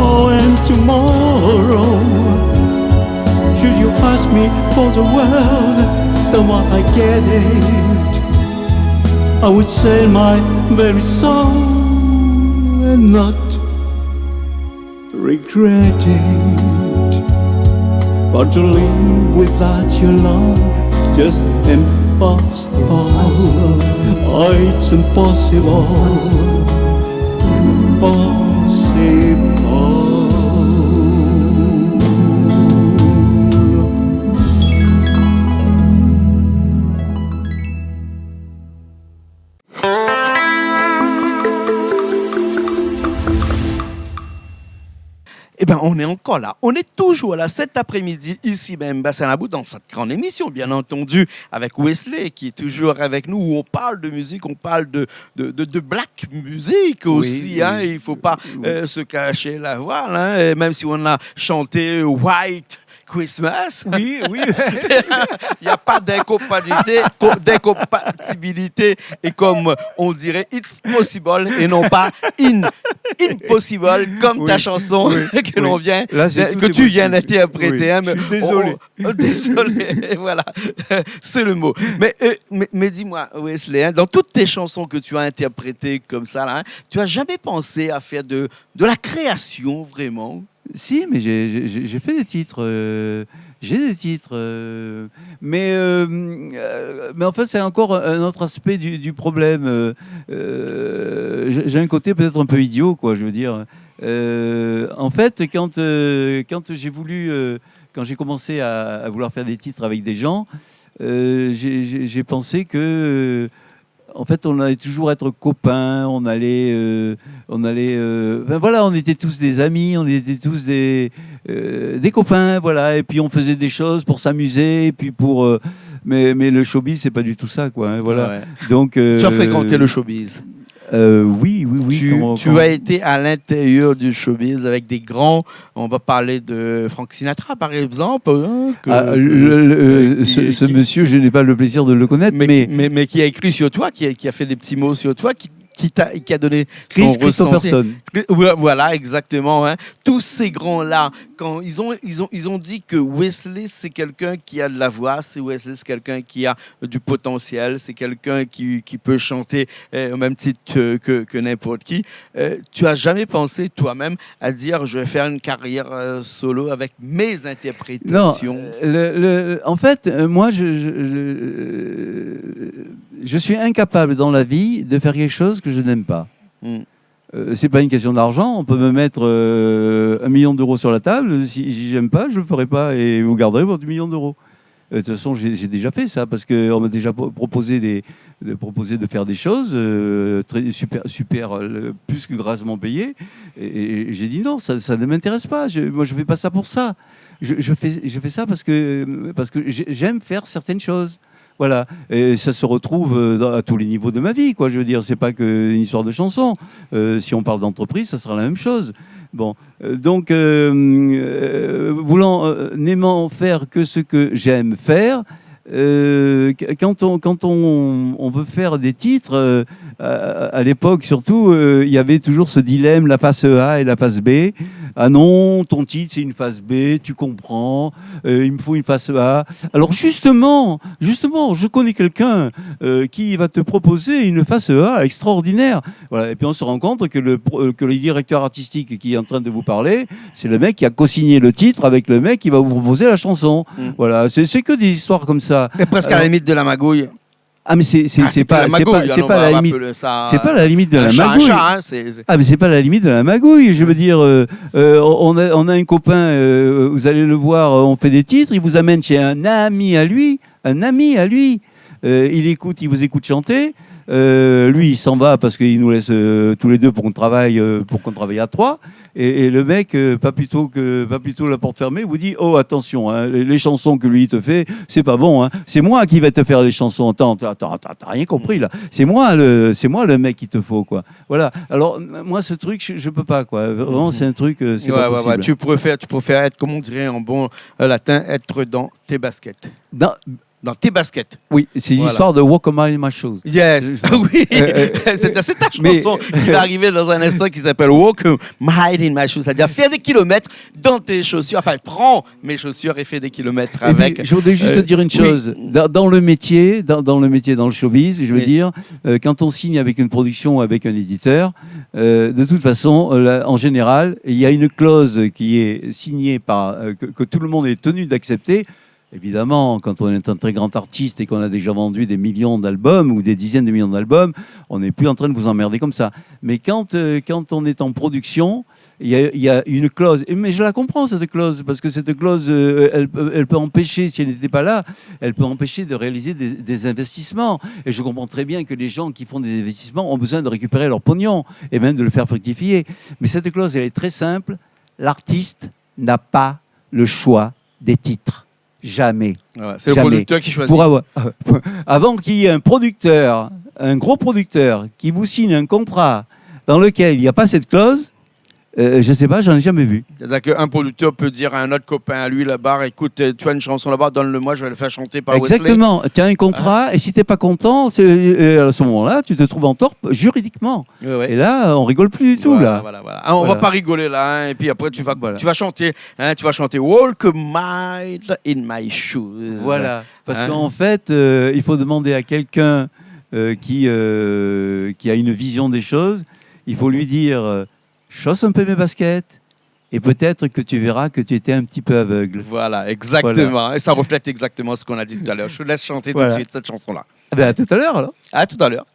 Oh, and tomorrow, should you ask me for the world, then why I get it, I would say my very soul and not regret it. But to live without your love, just impossible. Oh, it's impossible. Eh bien, on est encore là. On est toujours là cet après-midi, ici même, Bassin-la-Boue, dans cette grande émission, bien entendu, avec Wesley, qui est toujours avec nous, où on parle de musique, on parle de black music aussi. Oui, Hein, oui. il ne faut pas se cacher la voile, hein, et même si on a chanté White Christmas. Oui, oui. Il n'y a pas d'incompatibilité et comme on dirait it's possible et non pas impossible comme Oui, ta chanson que l'on vient Là, c'est tout que est tu viens possible. d'interpréter. Oui, Hein, je suis désolé. Désolé, voilà, c'est le mot. Mais dis-moi, Wesley, hein, dans toutes tes chansons que tu as interprétées comme ça, là, hein, tu as jamais pensé à faire de la création vraiment? Si, mais j'ai fait des titres. J'ai des titres, mais en fait, c'est encore un autre aspect du problème. J'ai un côté peut-être un peu idiot, quoi, je veux dire. En fait, quand j'ai commencé à vouloir faire des titres avec des gens, j'ai pensé que en fait, on allait toujours être copains, on était tous des amis, on était tous des copains, voilà. Et puis on faisait des choses pour s'amuser, et puis mais le showbiz, c'est pas du tout ça, quoi. Hein, voilà. Ouais. Donc, Tu as fréquenté le showbiz. Oui. Tu as été à l'intérieur du showbiz avec des grands. On va parler de Frank Sinatra, par exemple. Hein, ce monsieur, je n'ai pas le plaisir de le connaître, mais qui a écrit sur toi, qui a fait des petits mots sur toi, qui a donné son Christopherson. Voilà, exactement. Hein. Tous ces grands-là, quand ils ont dit que Wesley, c'est quelqu'un qui a de la voix, Wesley, c'est quelqu'un qui a du potentiel, c'est quelqu'un qui peut chanter au même titre que n'importe qui. Tu as jamais pensé toi-même à dire, je vais faire une carrière solo avec mes interprétations? Non, en fait, moi, je suis incapable dans la vie de faire quelque chose que je n'aime pas. C'est pas une question d'argent. On peut me mettre 1 million d'euros sur la table. Si j'aime pas, je le ferai pas et vous garderez votre 1 million d'euros. De toute façon, j'ai déjà fait ça parce qu'on m'a déjà proposé de faire des choses super plus que grassement payées. Et j'ai dit non, ça ne m'intéresse pas. Moi, je fais pas ça pour ça. Je fais ça parce que j'aime faire certaines choses. Voilà, et ça se retrouve à tous les niveaux de ma vie, quoi. Je veux dire, c'est pas qu'une histoire de chanson. Si on parle d'entreprise, ça sera la même chose. Bon, donc, n'aimant faire que ce que j'aime faire, quand on veut faire des titres, à l'époque surtout, il y avait toujours ce dilemme, la face A et la face B. Ah non, ton titre c'est une face B, tu comprends, il me faut une face A. Alors justement, je connais quelqu'un qui va te proposer une face A extraordinaire. Voilà. Et puis on se rend compte que le directeur artistique qui est en train de vous parler, c'est le mec qui a co-signé le titre avec le mec qui va vous proposer la chanson. Voilà, c'est que des histoires comme ça. Et presque à la limite de la magouille. Ah mais c'est pas la limite. C'est pas la limite de la magouille. Ah mais c'est pas la limite de la magouille. Je veux dire, on a un copain, vous allez le voir, on fait des titres, il vous amène chez un ami à lui. Il vous écoute chanter. Lui, il s'en va parce qu'il nous laisse tous les deux pour qu'on travaille à 3. Et le mec, pas plutôt la porte fermée, vous dit oh attention, hein, les chansons que lui il te fait, c'est pas bon. Hein. C'est moi qui vais te faire les chansons. Attends, t'as rien compris là. C'est moi le mec qu'il te faut quoi. Voilà. Alors moi ce truc, je peux pas quoi. Vraiment c'est un truc, c'est pas possible. Ouais. Tu préfères être, comme on dirait en bon latin, être dans tes baskets. Dans tes baskets. Oui, c'est l'histoire de Walk a Mile in My Shoes. Yes, oui. C'est ta chanson qui va arriver dans un instant qui s'appelle Walk a Mile in My Shoes. C'est-à-dire faire des kilomètres dans tes chaussures. Enfin, prends mes chaussures et fais des kilomètres avec. Puis, je voudrais juste te dire une chose. Oui. Dans le métier, dans le showbiz, je veux dire, quand on signe avec une production ou avec un éditeur, de toute façon, en général, il y a une clause qui est signée que tout le monde est tenu d'accepter. Évidemment, quand on est un très grand artiste et qu'on a déjà vendu des millions d'albums ou des dizaines de millions d'albums, on n'est plus en train de vous emmerder comme ça. Mais quand on est en production, il y a une clause. Mais je la comprends, cette clause, parce que cette clause, elle peut empêcher, si elle n'était pas là, elle peut empêcher de réaliser des investissements. Et je comprends très bien que les gens qui font des investissements ont besoin de récupérer leur pognon et même de le faire fructifier. Mais cette clause, elle est très simple. L'artiste n'a pas le choix des titres. Jamais. Ouais, c'est le producteur qui choisit. Avant qu'il y ait un gros producteur, qui vous signe un contrat dans lequel il n'y a pas cette clause, je ne sais pas, j'en ai jamais vu. C'est-à-dire qu'un producteur peut dire à un autre copain à lui là-bas, écoute, tu as une chanson là-bas, donne-le-moi, je vais le faire chanter par Wesley. Exactement. Tu as un contrat et si tu n'es pas content, à ce moment-là, tu te trouves en tort juridiquement. Ouais. Et là, on rigole plus du tout. Voilà. On va pas rigoler là. Hein, et puis après, tu vas chanter. Hein, tu vas chanter Walk a Mile in My Shoes. Voilà. Parce qu'en fait, il faut demander à quelqu'un qui a une vision des choses, il faut lui dire... chausse un peu mes baskets et peut-être que tu verras que tu étais un petit peu aveugle. Voilà, exactement. Et ça reflète exactement ce qu'on a dit tout à l'heure. Je te laisse chanter tout de suite cette chanson-là. Ah ben, à tout à l'heure alors. À tout à l'heure.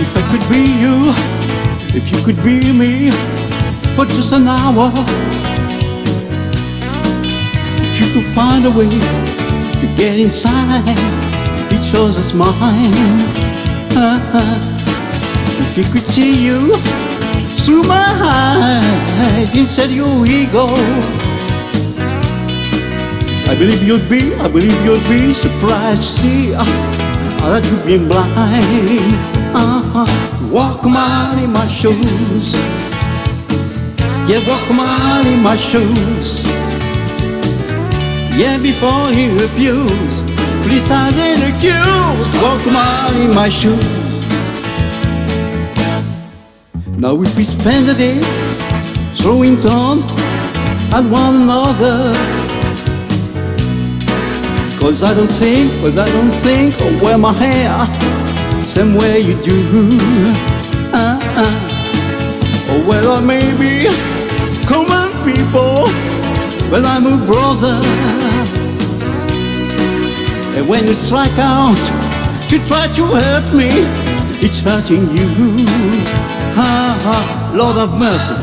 If I could be you, if you could be me, for just an hour, if you could find a way to get inside each other's mind, if you could see you through my eyes instead of your ego, I believe you'd be surprised to see that you've been blind. Walk a mile in my shoes. Yeah, walk a mile in my shoes. Yeah, before you abuse, criticize and accuse. Walk a mile in my shoes. Now if we spend the day throwing stones at one another, cause I don't think I'll wear my hair same way you do. Oh, well, or maybe common people, well, I'm a brother. And when you strike out to try to hurt me, it's hurting you. Lord of mercy.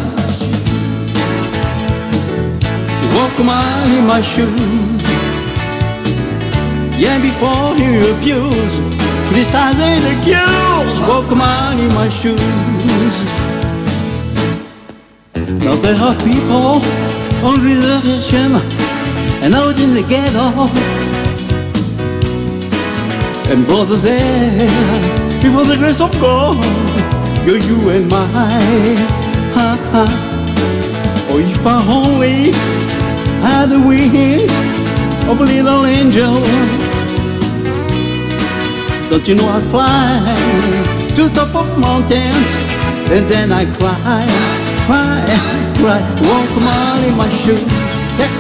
Walk a mile in my shoes. Yeah, before you abuse, criticize and accuse. Walk a mile in my shoes. Now there are people on reservation and out in the ghetto, and brother there, before the grace of God, you're you and mine. Oh, if I only had the wings of a little angel, don't you know I'd fly to the top of mountains, and then I cry. Walk a mile in my shoes. Yeah.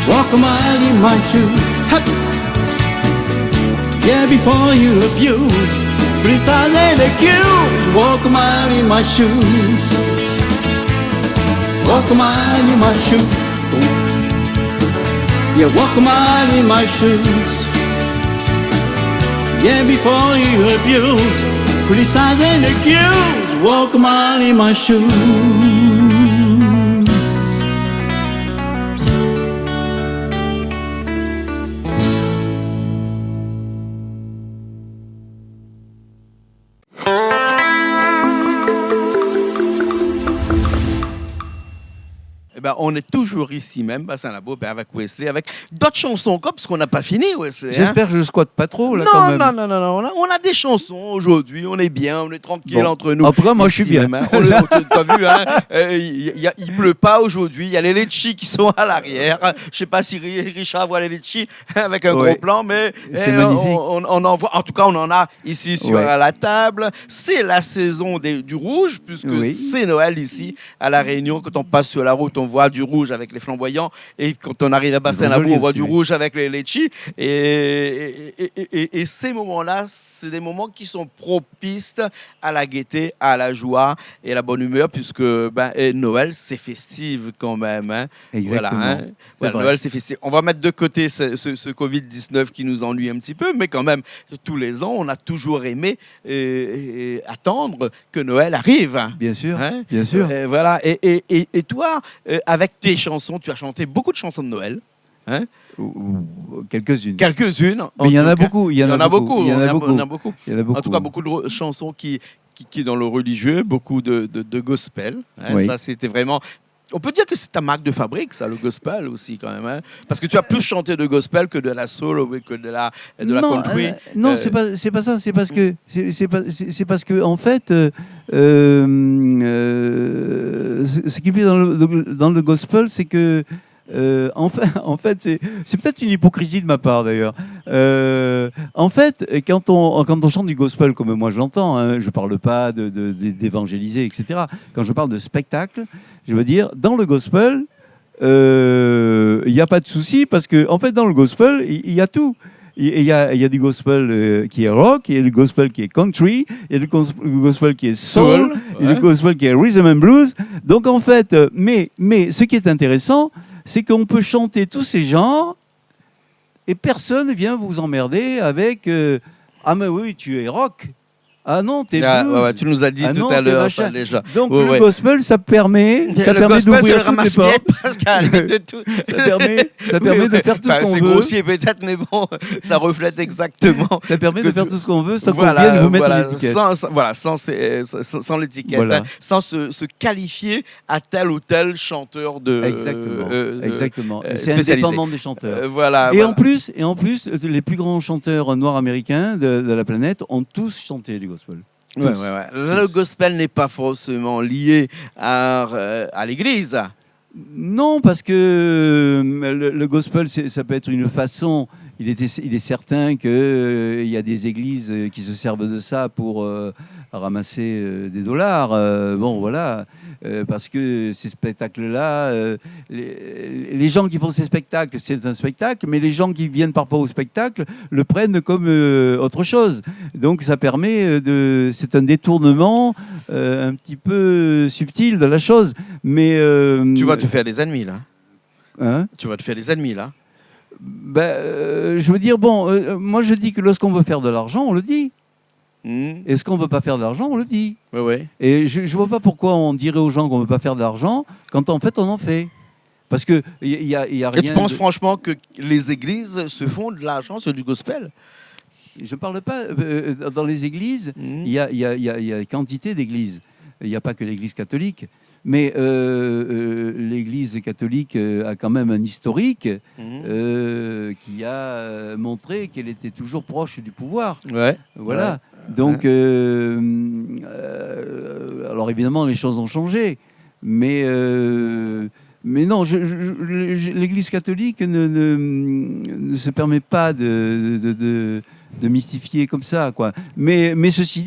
Walk a mile in my shoes. Happy. Yeah, before you abuse, criticize and accuse. Walk a mile in my shoes. Walk a mile in my shoes. Yeah, walk a mile in my shoes. Yeah, before you abuse, criticize and accuse. Walk a mile in my shoes. Eh ben, on est toujours ici même, Bassin Labo, avec Wesley, avec d'autres chansons encore, parce qu'on n'a pas fini, Wesley. J'espère que je squatte pas trop là non, quand même. Non. On a des chansons aujourd'hui, on est bien, on est tranquille entre nous. En tout cas, moi je suis bien. Même, hein. T'as vu, hein, il pleut pas aujourd'hui, il y a les litchis qui sont à l'arrière. Je sais pas si Richard voit les litchis avec un gros plan, mais c'est magnifique. On en voit, en tout cas on en a ici sur la table. C'est la saison du rouge, puisque c'est Noël ici à La Réunion. Quand on passe sur la route, on voit du rouge avec les flamboyants, et quand on arrive à Bassin Labo, on voit du rouge avec les litchis. Et ces moments-là, c'est des moments qui sont propices à la gaieté, à la joie et à la bonne humeur, puisque Noël, c'est festif quand même. Hein. Exactement. Voilà, Noël, c'est festif. On va mettre de côté ce Covid-19 qui nous ennuie un petit peu, mais quand même, tous les ans, on a toujours aimé attendre que Noël arrive. Bien sûr, hein. bien sûr. Voilà. Et toi, avec tes chansons, tu as chanté beaucoup de chansons de Noël. Hein? Quelques-unes. Mais il y en a beaucoup. Il y en a beaucoup. En tout cas, beaucoup de chansons qui dans le religieux, beaucoup de gospel. Hein? Oui. Ça, c'était vraiment... On peut dire que c'est ta marque de fabrique, ça, le gospel aussi, quand même. Hein? Parce que tu as plus chanté de gospel que de la soul, que de la country. Non, c'est pas ça. C'est parce que en fait, ce qui fait dans le gospel, c'est que en fait, c'est peut-être une hypocrisie de ma part d'ailleurs. En fait, quand on chante du gospel comme moi je l'entends, hein, je parle pas d'évangéliser, etc. Quand je parle de spectacle, Je veux dire, dans le gospel, il n'y a pas de souci parce que, en fait, dans le gospel, il y a tout. Il y a du gospel qui est rock, il y a du gospel qui est country, il y a du gospel qui est soul, il y a du gospel qui est rhythm and blues. Donc, en fait, mais ce qui est intéressant, c'est qu'on peut chanter tous ces genres et personne ne vient vous emmerder avec ah, mais oui, tu es rock. Ah non, t'es blues. Tu nous as dit tout non, à l'heure machin. ça déjà. Donc le gospel, ça permet le gospel, c'est d'ouvrir le toutes les portes. ramasse-miettes presque à la limite de tout. Ça permet de faire tout ce qu'on c'est veut. grossier peut-être, mais bon, ça reflète exactement. Ça permet de faire tout ce qu'on veut sans qu'on Voilà, vienne vous mettre voilà, l'étiquette. sans l'étiquette, Voilà. hein, sans se qualifier à tel ou tel chanteur de Exactement. C'est spécialisé. indépendant des chanteurs. Voilà. Et en plus, les plus grands chanteurs noirs américains de la planète ont tous chanté du gospel. Ouais. Le gospel n'est pas forcément lié à l'église. Non, parce que le gospel, ça peut être une façon. Il est certain qu'il y a des églises qui se servent de ça pour ramasser des dollars. Bon, voilà. Parce que ces spectacles-là, les gens qui font ces spectacles, c'est un spectacle, mais les gens qui viennent parfois au spectacle le prennent comme autre chose. Donc ça permet c'est un détournement un petit peu subtil de la chose. Mais tu vas te faire des ennemis là. Hein? Tu vas te faire des ennemis là. Je veux dire, moi je dis que lorsqu'on veut faire de l'argent, on le dit. Et ce qu'on ne veut pas faire de l'argent, on le dit. Ouais. Et je ne vois pas pourquoi on dirait aux gens qu'on ne veut pas faire de l'argent quand en fait on en fait. Parce qu'il y a rien. Et tu penses franchement que les églises se font de l'argent sur du gospel? Je ne parle pas. Dans les églises, il y a quantité d'églises. Il n'y a pas que l'église catholique. Mais l'Église catholique a quand même un historique qui a montré qu'elle était toujours proche du pouvoir. Ouais. Voilà. Donc, alors évidemment, les choses ont changé. Mais non, l'Église catholique ne se permet pas de mystifier comme ça, quoi. Mais ceci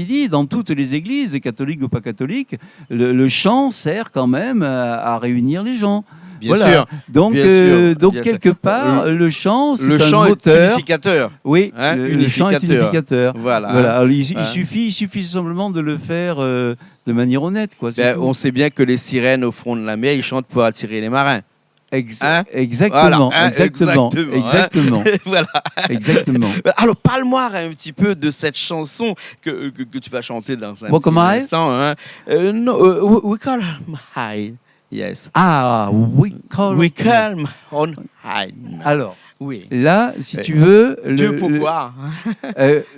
dit, dans toutes les églises, catholiques ou pas catholiques, le chant sert quand même à réunir les gens. Bien sûr. Donc quelque part, le chant, c'est un chant moteur. est unificateur. Oui, le chant est unificateur. Voilà. Alors, il suffit simplement de le faire de manière honnête, quoi. On sait bien que les sirènes au fond de la mer, ils chantent pour attirer les marins. Exactement. Voilà. Exactement. Alors, parle-moi un petit peu de cette chanson que tu vas chanter dans un Welcome petit High? instant. Hein. We call him high. Yes. Ah, we call him on high. Alors, oui. Là, si tu veux... Pourquoi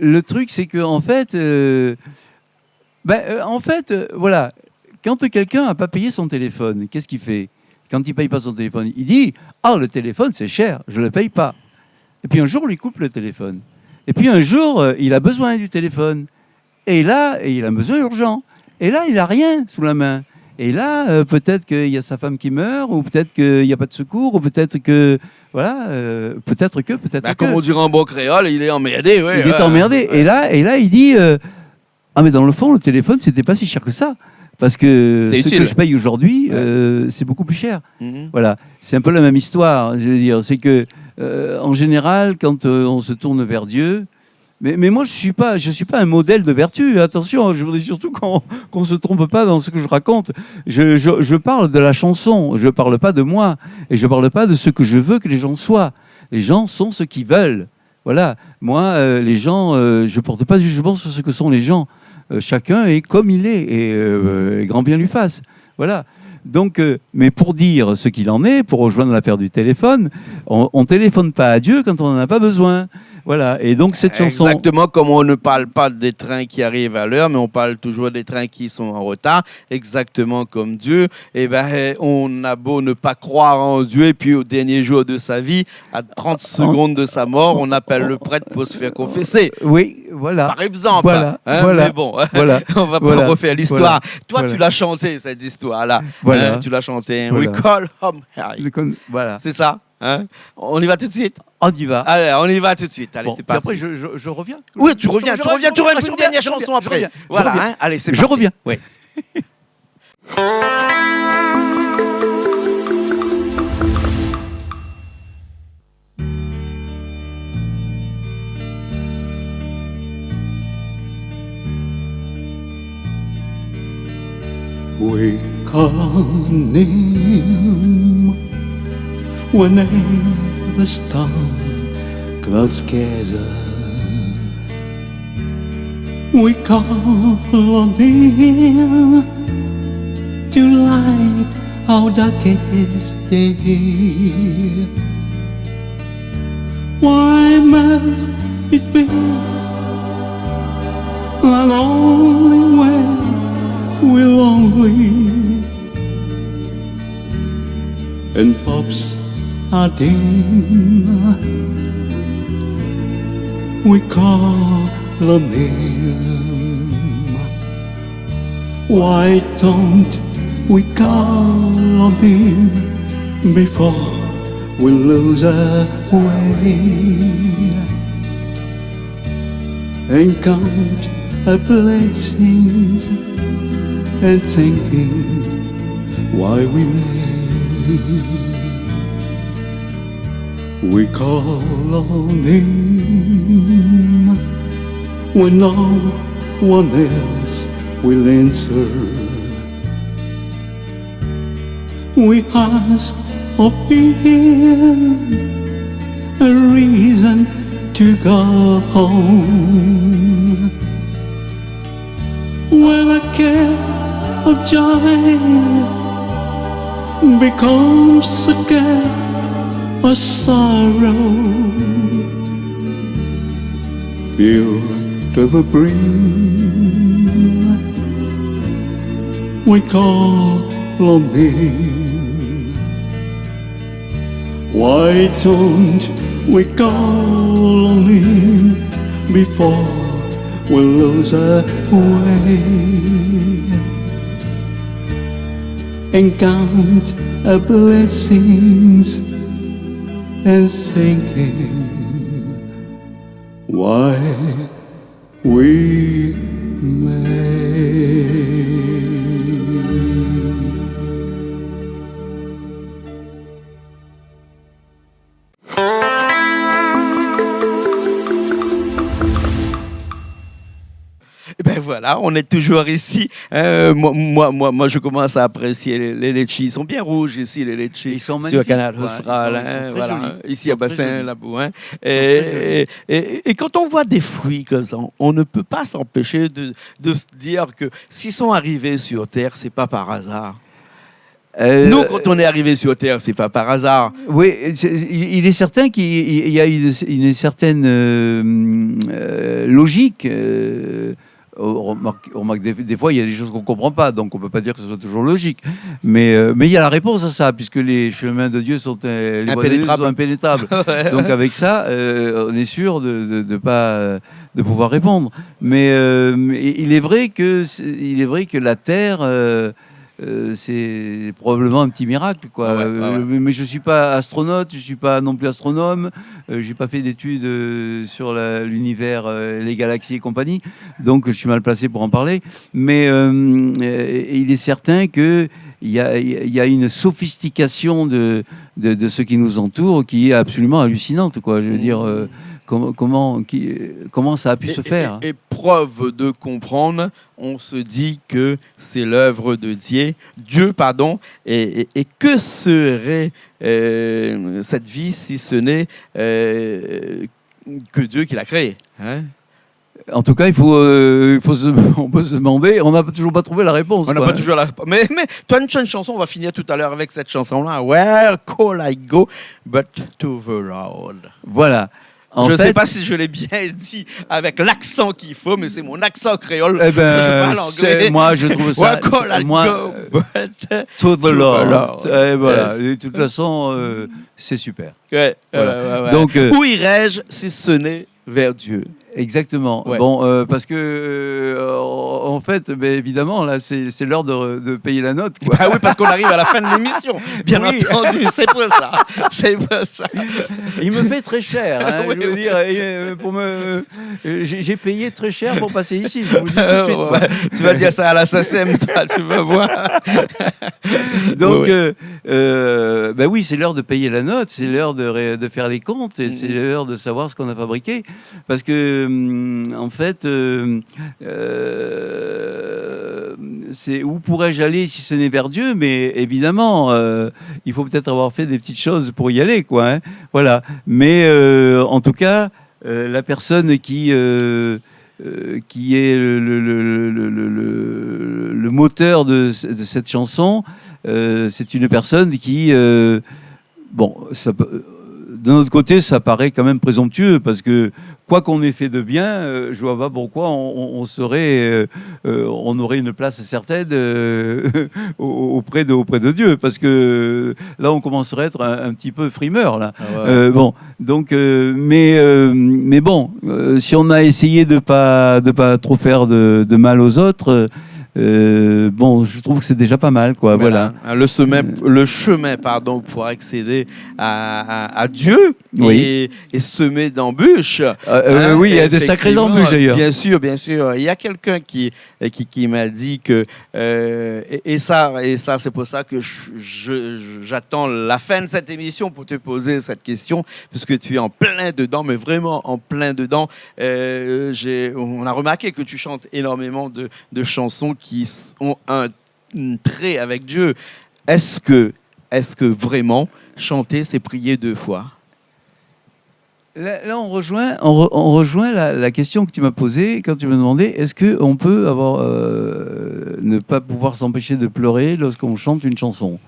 le truc, c'est que en fait, voilà, quand quelqu'un n'a pas payé son téléphone, qu'est-ce qu'il fait? Quand il ne paye pas son téléphone, il dit « Ah, le téléphone, c'est cher, je ne le paye pas. » Et puis un jour, on lui coupe le téléphone. Et puis un jour, il a besoin du téléphone. Et là, il a un besoin urgent. Et là, il n'a rien sous la main. Et là, peut-être qu'il y a sa femme qui meurt, ou peut-être qu'il n'y a pas de secours, ou peut-être que... Voilà, peut-être que... Comme on dirait en bon créole, il est emmerdé. Ouais, il est emmerdé. Ouais. Et là, il dit ah, mais dans le fond, le téléphone, c'était pas si cher que ça. Parce que ce que je paye aujourd'hui, c'est beaucoup plus cher. Voilà, c'est un peu la même histoire. Je veux dire, c'est que en général, quand on se tourne vers Dieu, mais moi je suis pas un modèle de vertu. Attention, je voudrais surtout qu'on se trompe pas dans ce que je raconte. Je parle de la chanson, je parle pas de moi, et je parle pas de ce que je veux que les gens soient. Les gens sont ce qu'ils veulent. Voilà, moi, les gens, je porte pas de jugement sur ce que sont les gens. Chacun est comme il est, et grand bien lui fasse. Voilà. Donc, mais pour dire ce qu'il en est, pour rejoindre l'affaire du téléphone, on ne téléphone pas à Dieu quand on n'en a pas besoin. Voilà. Et donc, cette chanson... Exactement comme on ne parle pas des trains qui arrivent à l'heure, mais on parle toujours des trains qui sont en retard. Exactement comme Dieu. Et on a beau ne pas croire en Dieu, et puis au dernier jour de sa vie, à 30 secondes de sa mort, on appelle le prêtre pour se faire confesser. Oui, voilà. Par exemple. Voilà. Mais bon, voilà. On va pas refaire l'histoire. Voilà. Toi, tu l'as chanté, cette histoire-là. Voilà. Tu l'as chanté. Voilà. We call him high. Voilà. C'est ça. On y va tout de suite. On y va. Allez, on y va tout de suite. Allez, c'est parti. Après, je reviens. Oui, tu reviens pour une dernière chanson après. Voilà, allez, c'est parti. Je reviens. Oui. We call him whenever storm clouds gather. We call on him to light our darkest day. Why must it be that only when we're lonely and pops are dim, we call on him? Why don't we call on him before we lose our way and count our blessings and thinking why we made? We call on him when no one else will answer. We ask of him a reason to go home. When a care of joy becomes a care of sorrow, filled to the brim, we call on him. Why don't we call on him before we lose our way and count our blessings and thinking why we made? Eh ben voilà, on est toujours ici. Moi, je commence à apprécier les litchis. Ils sont bien rouges ici, les litchis. Ils sont sur magnifiques. Canal Ouais, Austral. ils sont très Voilà. jolis. Ici Ils à sont très Bassin, jolis. là-bas. Hein. très Et quand on voit des fruits comme ça, on ne peut pas s'empêcher de se dire que s'ils sont arrivés sur Terre, c'est pas par hasard. Nous, quand on est arrivé sur Terre, c'est pas par hasard. Oui, il est certain qu'il y a une certaine logique. On remarque des fois, il y a des choses qu'on ne comprend pas, donc on ne peut pas dire que ce soit toujours logique. Mais il y a la réponse à ça, puisque les chemins de Dieu sont impénétrables. Ouais. Donc avec ça, on est sûr de pas de pouvoir répondre. Mais il est vrai que la Terre. C'est probablement un petit miracle, quoi. Ouais. Mais je suis pas astronaute, je suis pas non plus astronome, j'ai pas fait d'études sur l'univers, les galaxies et compagnie, donc je suis mal placé pour en parler. Mais il est certain que il y a une sophistication de ce qui nous entoure qui est absolument hallucinante, quoi. Je veux dire. Comment ça a pu se faire? Et preuve de comprendre, on se dit que c'est l'œuvre de Dieu, et que serait cette vie si ce n'est que Dieu qui l'a créée, hein? En tout cas, on peut se demander, on n'a toujours pas trouvé la réponse. On n'a pas toujours la réponse. Mais toi, une chanson, on va finir tout à l'heure avec cette chanson-là. Where could I go but to the road? Voilà. Je ne sais pas si je l'ai bien dit avec l'accent qu'il faut, mais c'est mon accent créole Eh ben, que je parle anglais. moi, je trouve ça. Where could I go but to the Lord. Et voilà. Yes. Et de toute façon, c'est super. Ouais, Voilà. ouais. Donc, où irais-je si ce n'est vers Dieu? Exactement. Ouais. Bon, parce que en fait, évidemment, là, c'est l'heure de payer la note, quoi. Ah oui, parce qu'on arrive à la fin de l'émission. Bien Oui. entendu, c'est pour ça. C'est pour ça. Il me fait très cher, hein, Oui, je veux oui. dire. J'ai payé très cher pour passer ici. Je vous le dis tout de suite. quoi. Ouais. Tu vas dire ça à la SACEM, toi, tu vas voir. Donc, Oui, oui, c'est l'heure de payer la note, c'est l'heure de faire les comptes et c'est l'heure de savoir ce qu'on a fabriqué. Parce que, en fait, c'est où pourrais-je aller si ce n'est vers Dieu? Mais évidemment, il faut peut-être avoir fait des petites choses pour y aller, quoi. Hein, voilà. Mais en tout cas, la personne qui est le moteur de cette chanson, c'est une personne qui, bon, ça peut, de notre côté, ça paraît quand même présomptueux parce que quoi qu'on ait fait de bien, je vois pas pourquoi on aurait une place certaine auprès de Dieu, parce que là, on commencerait à être un petit peu frimeur là. Ah ouais. Bon, donc, mais bon, si on a essayé de pas trop faire de mal aux autres. Bon, je trouve que c'est déjà pas mal, quoi. Voilà. Le chemin, pour accéder à Dieu Oui. et semer d'embûches. Oui, il y a des sacrées embûches d'ailleurs. Bien sûr, bien sûr. Il y a quelqu'un qui m'a dit que et ça, c'est pour ça que j'attends la fin de cette émission pour te poser cette question, puisque tu es en plein dedans, mais vraiment en plein dedans. On a remarqué que tu chantes énormément de chansons qui ont un trait avec Dieu. Est-ce que vraiment chanter, c'est prier 2 fois? Là, on rejoint la question que tu m'as posée quand tu m'as demandé est-ce qu'on peut ne pas pouvoir s'empêcher de pleurer lorsqu'on chante une chanson.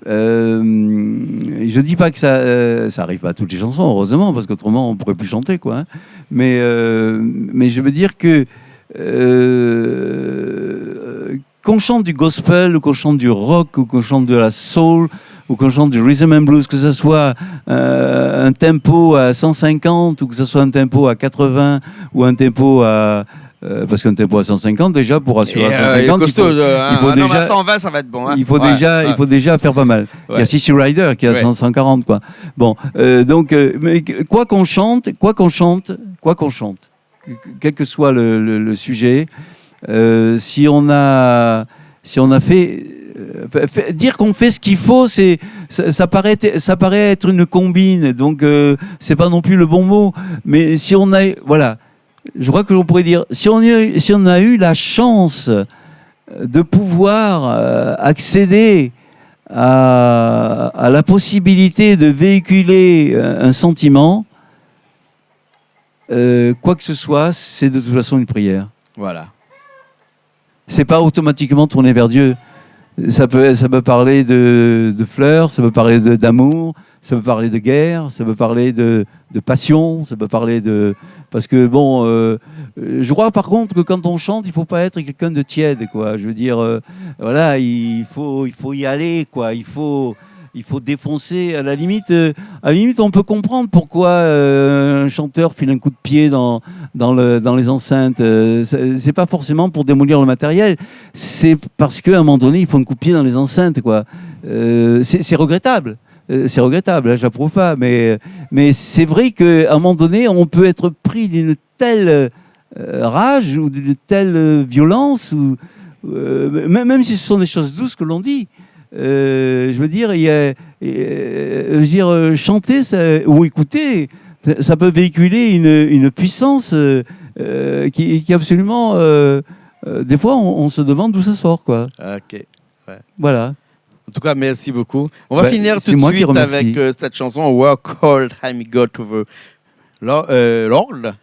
Je dis pas que ça arrive pas à toutes les chansons, heureusement, parce qu'autrement on pourrait plus chanter, quoi. Hein. Mais je veux dire que qu'on chante du gospel, ou qu'on chante du rock, ou qu'on chante de la soul, ou qu'on chante du rhythm and blues, que ce soit un tempo à 150, ou que ce soit un tempo à 80, ou un tempo à... parce qu'un tempo à 150, déjà, pour assurer à 150, il faut déjà... à 120, ça va être bon. Hein. Il faut déjà faire pas mal. Ouais. Il y a Sissy Rider qui a 140, quoi. Bon, donc, mais quoi qu'on chante, quel que soit le sujet, si on a fait... dire qu'on fait ce qu'il faut, ça paraît être une combine, donc c'est pas non plus le bon mot. Mais si on a... Voilà. Je crois que l'on pourrait dire, si on a eu la chance de pouvoir accéder à la possibilité de véhiculer un sentiment, quoi que ce soit, c'est de toute façon une prière. Voilà. C'est pas automatiquement tourner vers Dieu. Ça peut parler de fleurs, ça peut parler d'amour, ça peut parler de guerre, ça peut parler de passion, ça peut parler de... Parce que, bon, je crois par contre que quand on chante, il ne faut pas être quelqu'un de tiède, quoi. Je veux dire, voilà, il faut y aller, quoi. Il faut défoncer. À la limite, on peut comprendre pourquoi un chanteur file un coup de pied dans les enceintes. C'est pas forcément pour démolir le matériel, c'est parce qu'à un moment donné, il faut un coup de pied dans les enceintes, quoi. C'est regrettable. C'est regrettable, hein, j'approuve pas, mais c'est vrai qu'à un moment donné, on peut être pris d'une telle rage ou d'une telle violence, même si ce sont des choses douces que l'on dit. Je veux dire, chanter ou écouter, ça peut véhiculer une puissance qui absolument... des fois, on se demande d'où ça sort, quoi. Ok. Ouais. Voilà. En tout cas, merci beaucoup. On va finir tout de suite avec cette chanson Work Hard, I'm God to the Lord.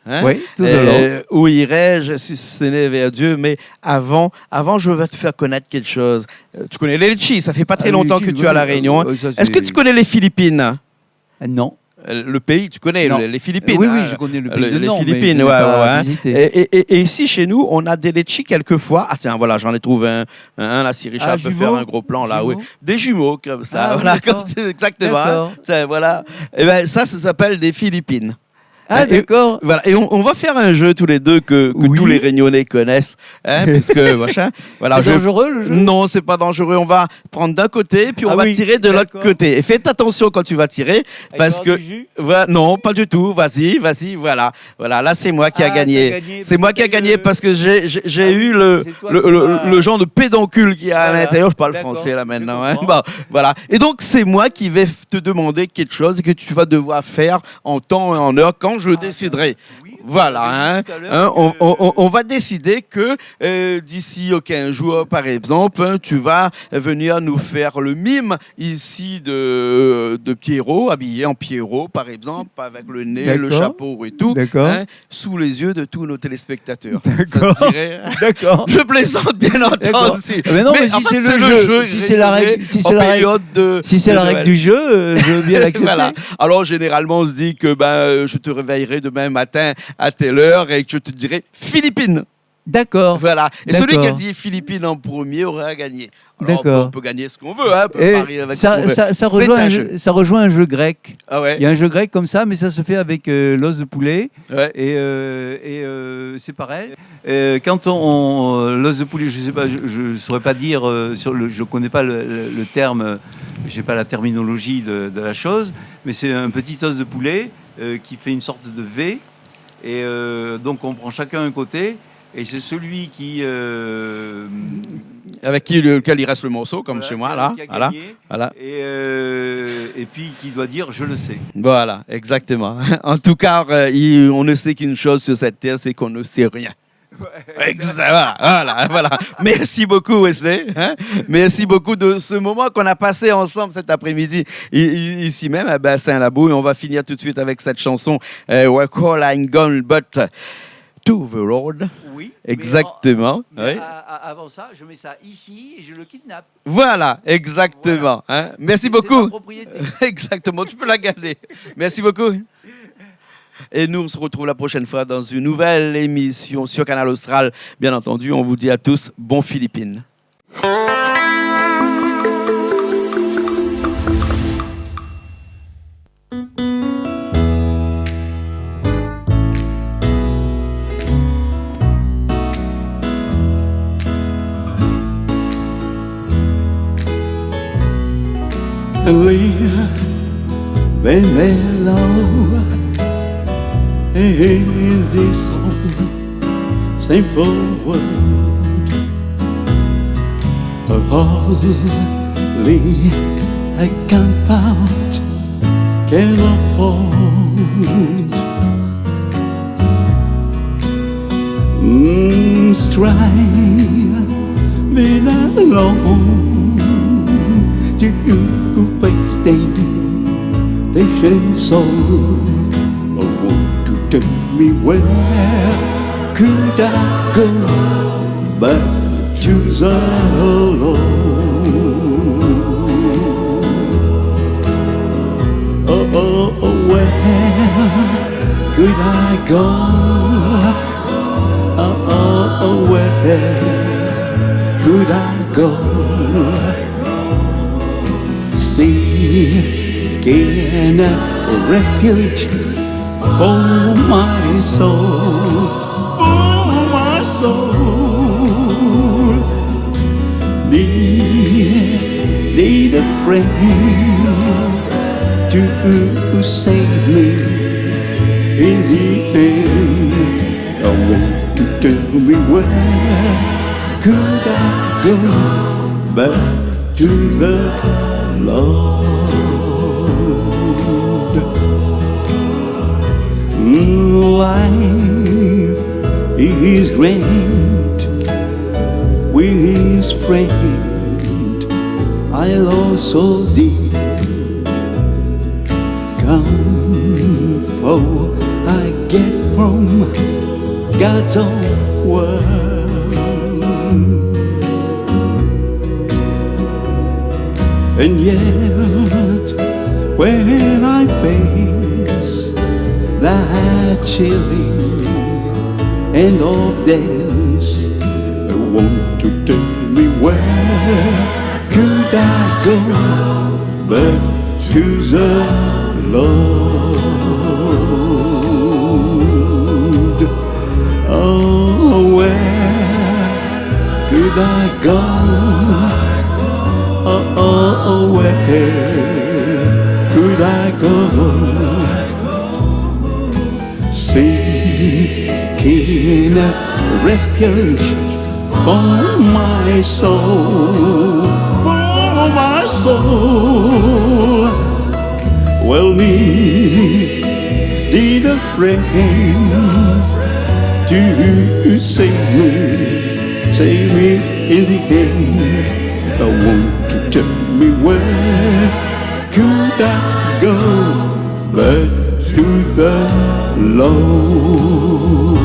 Hein? Oui, to the Lord. Où irais-je si ce n'est vers Dieu? Mais avant, je vais te faire connaître quelque chose. Tu connais les Litchis, ça fait pas très longtemps que tu es à La Réunion. Est-ce que tu connais les Philippines? Non. Le pays, tu connais les Philippines. Oui, je connais le pays. Les Philippines, et ici, chez nous, on a des litchis quelquefois. Ah tiens, voilà, j'en ai trouvé un là, si Richard peut faire un gros plan là. Oui. Des jumeaux comme ça. Voilà, comme c'est exactement. Voilà. Et ben ça s'appelle des Philippines. Ah, d'accord. Voilà, et on va faire un jeu tous les deux que Oui. tous les Réunionnais connaissent, puisque machin. Voilà, C'est dangereux le jeu? Non, c'est pas dangereux. On va prendre d'un côté, puis on Ah va oui, tirer de l'autre d'accord. côté. Et faites attention quand tu vas tirer, parce que voilà, non, pas du tout. Vas-y, voilà. Là, c'est moi qui a gagné. C'est moi qui a gagné parce que j'ai eu le genre de pédoncule qui a à l'intérieur. Je parle français là maintenant. Bon, voilà. Et donc, c'est moi qui vais te demander quelque chose que tu vas devoir faire en temps et en heure quand je le déciderai. Voilà, on va décider que d'ici 15 jours, par exemple, tu vas venir nous faire le mime ici de Pierrot, habillé en Pierrot, par exemple, avec le nez, le chapeau et tout, sous les yeux de tous nos téléspectateurs. D'accord. Ça te dirait? D'accord. Je plaisante, bien entendu. Mais non, mais si en fait, c'est le jeu, si c'est la règle, si c'est la règle du jeu, je veux bien l'accepter. Voilà. Alors, généralement, on se dit que je te réveillerai demain matin à telle heure et que je te dirai Philippines. D'accord. Voilà. Et celui qui a dit Philippines en premier aura gagné. Alors, D'accord. on peut gagner ce qu'on veut. On peut parier avec ce qu'on veut. Ça rejoint un jeu grec. Ah ouais. Il y a un jeu grec comme ça, mais ça se fait avec l'os de poulet. Ouais. Et c'est pareil. Quand l'os de poulet, je sais pas, je saurais pas dire je connais pas le terme, j'ai pas la terminologie de la chose, mais c'est un petit os de poulet qui fait une sorte de V. Et donc on prend chacun un côté, et c'est celui qui avec lequel il reste le morceau, comme chez moi là. Voilà. Et puis qui doit dire je le sais. Voilà, exactement. En tout cas, on ne sait qu'une chose sur cette terre, c'est qu'on ne sait rien. Voilà. Merci beaucoup, Wesley. Merci beaucoup de ce moment qu'on a passé ensemble cet après-midi ici même à Saint-Labou. Et on va finir tout de suite avec cette chanson We're calling gone but to the road. Oui. Exactement. Mais avant ça, je mets ça ici et je le kidnappe. Voilà, exactement. Voilà. Merci beaucoup. C'est ma propriété. Exactement, tu peux la garder. Merci beaucoup. Et nous, on se retrouve la prochaine fois dans une nouvelle émission sur Canal Austral. Bien entendu, on vous dit à tous, bon Philippines. Been mellow in this old simple world. Hardly a comfort can afford. Striving alone to face temptation soul. Want to tell me where could I go but to the Lord? Where could I go? Where could I go? Seeking a refuge for my soul, need a friend to save me in the end. I want to tell me where could I go back to the Lord. Life is grand with his friend. I lost so deep. Comfort I get from God's own word. And yet when I face that chilling end of days, I want to tell me where could I go but to the Lord. could I go? Where could I go? Seeking a refuge for my soul, for my soul. Well, need a friend to save me in the end. I want to tell me where could I go back to the Lord?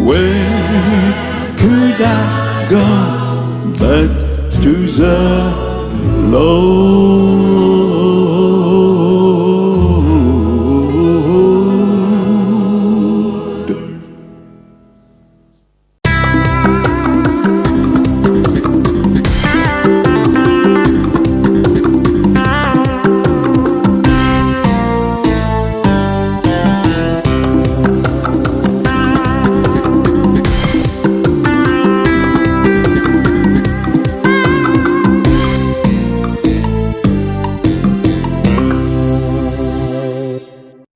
Where could I go back to the Lord?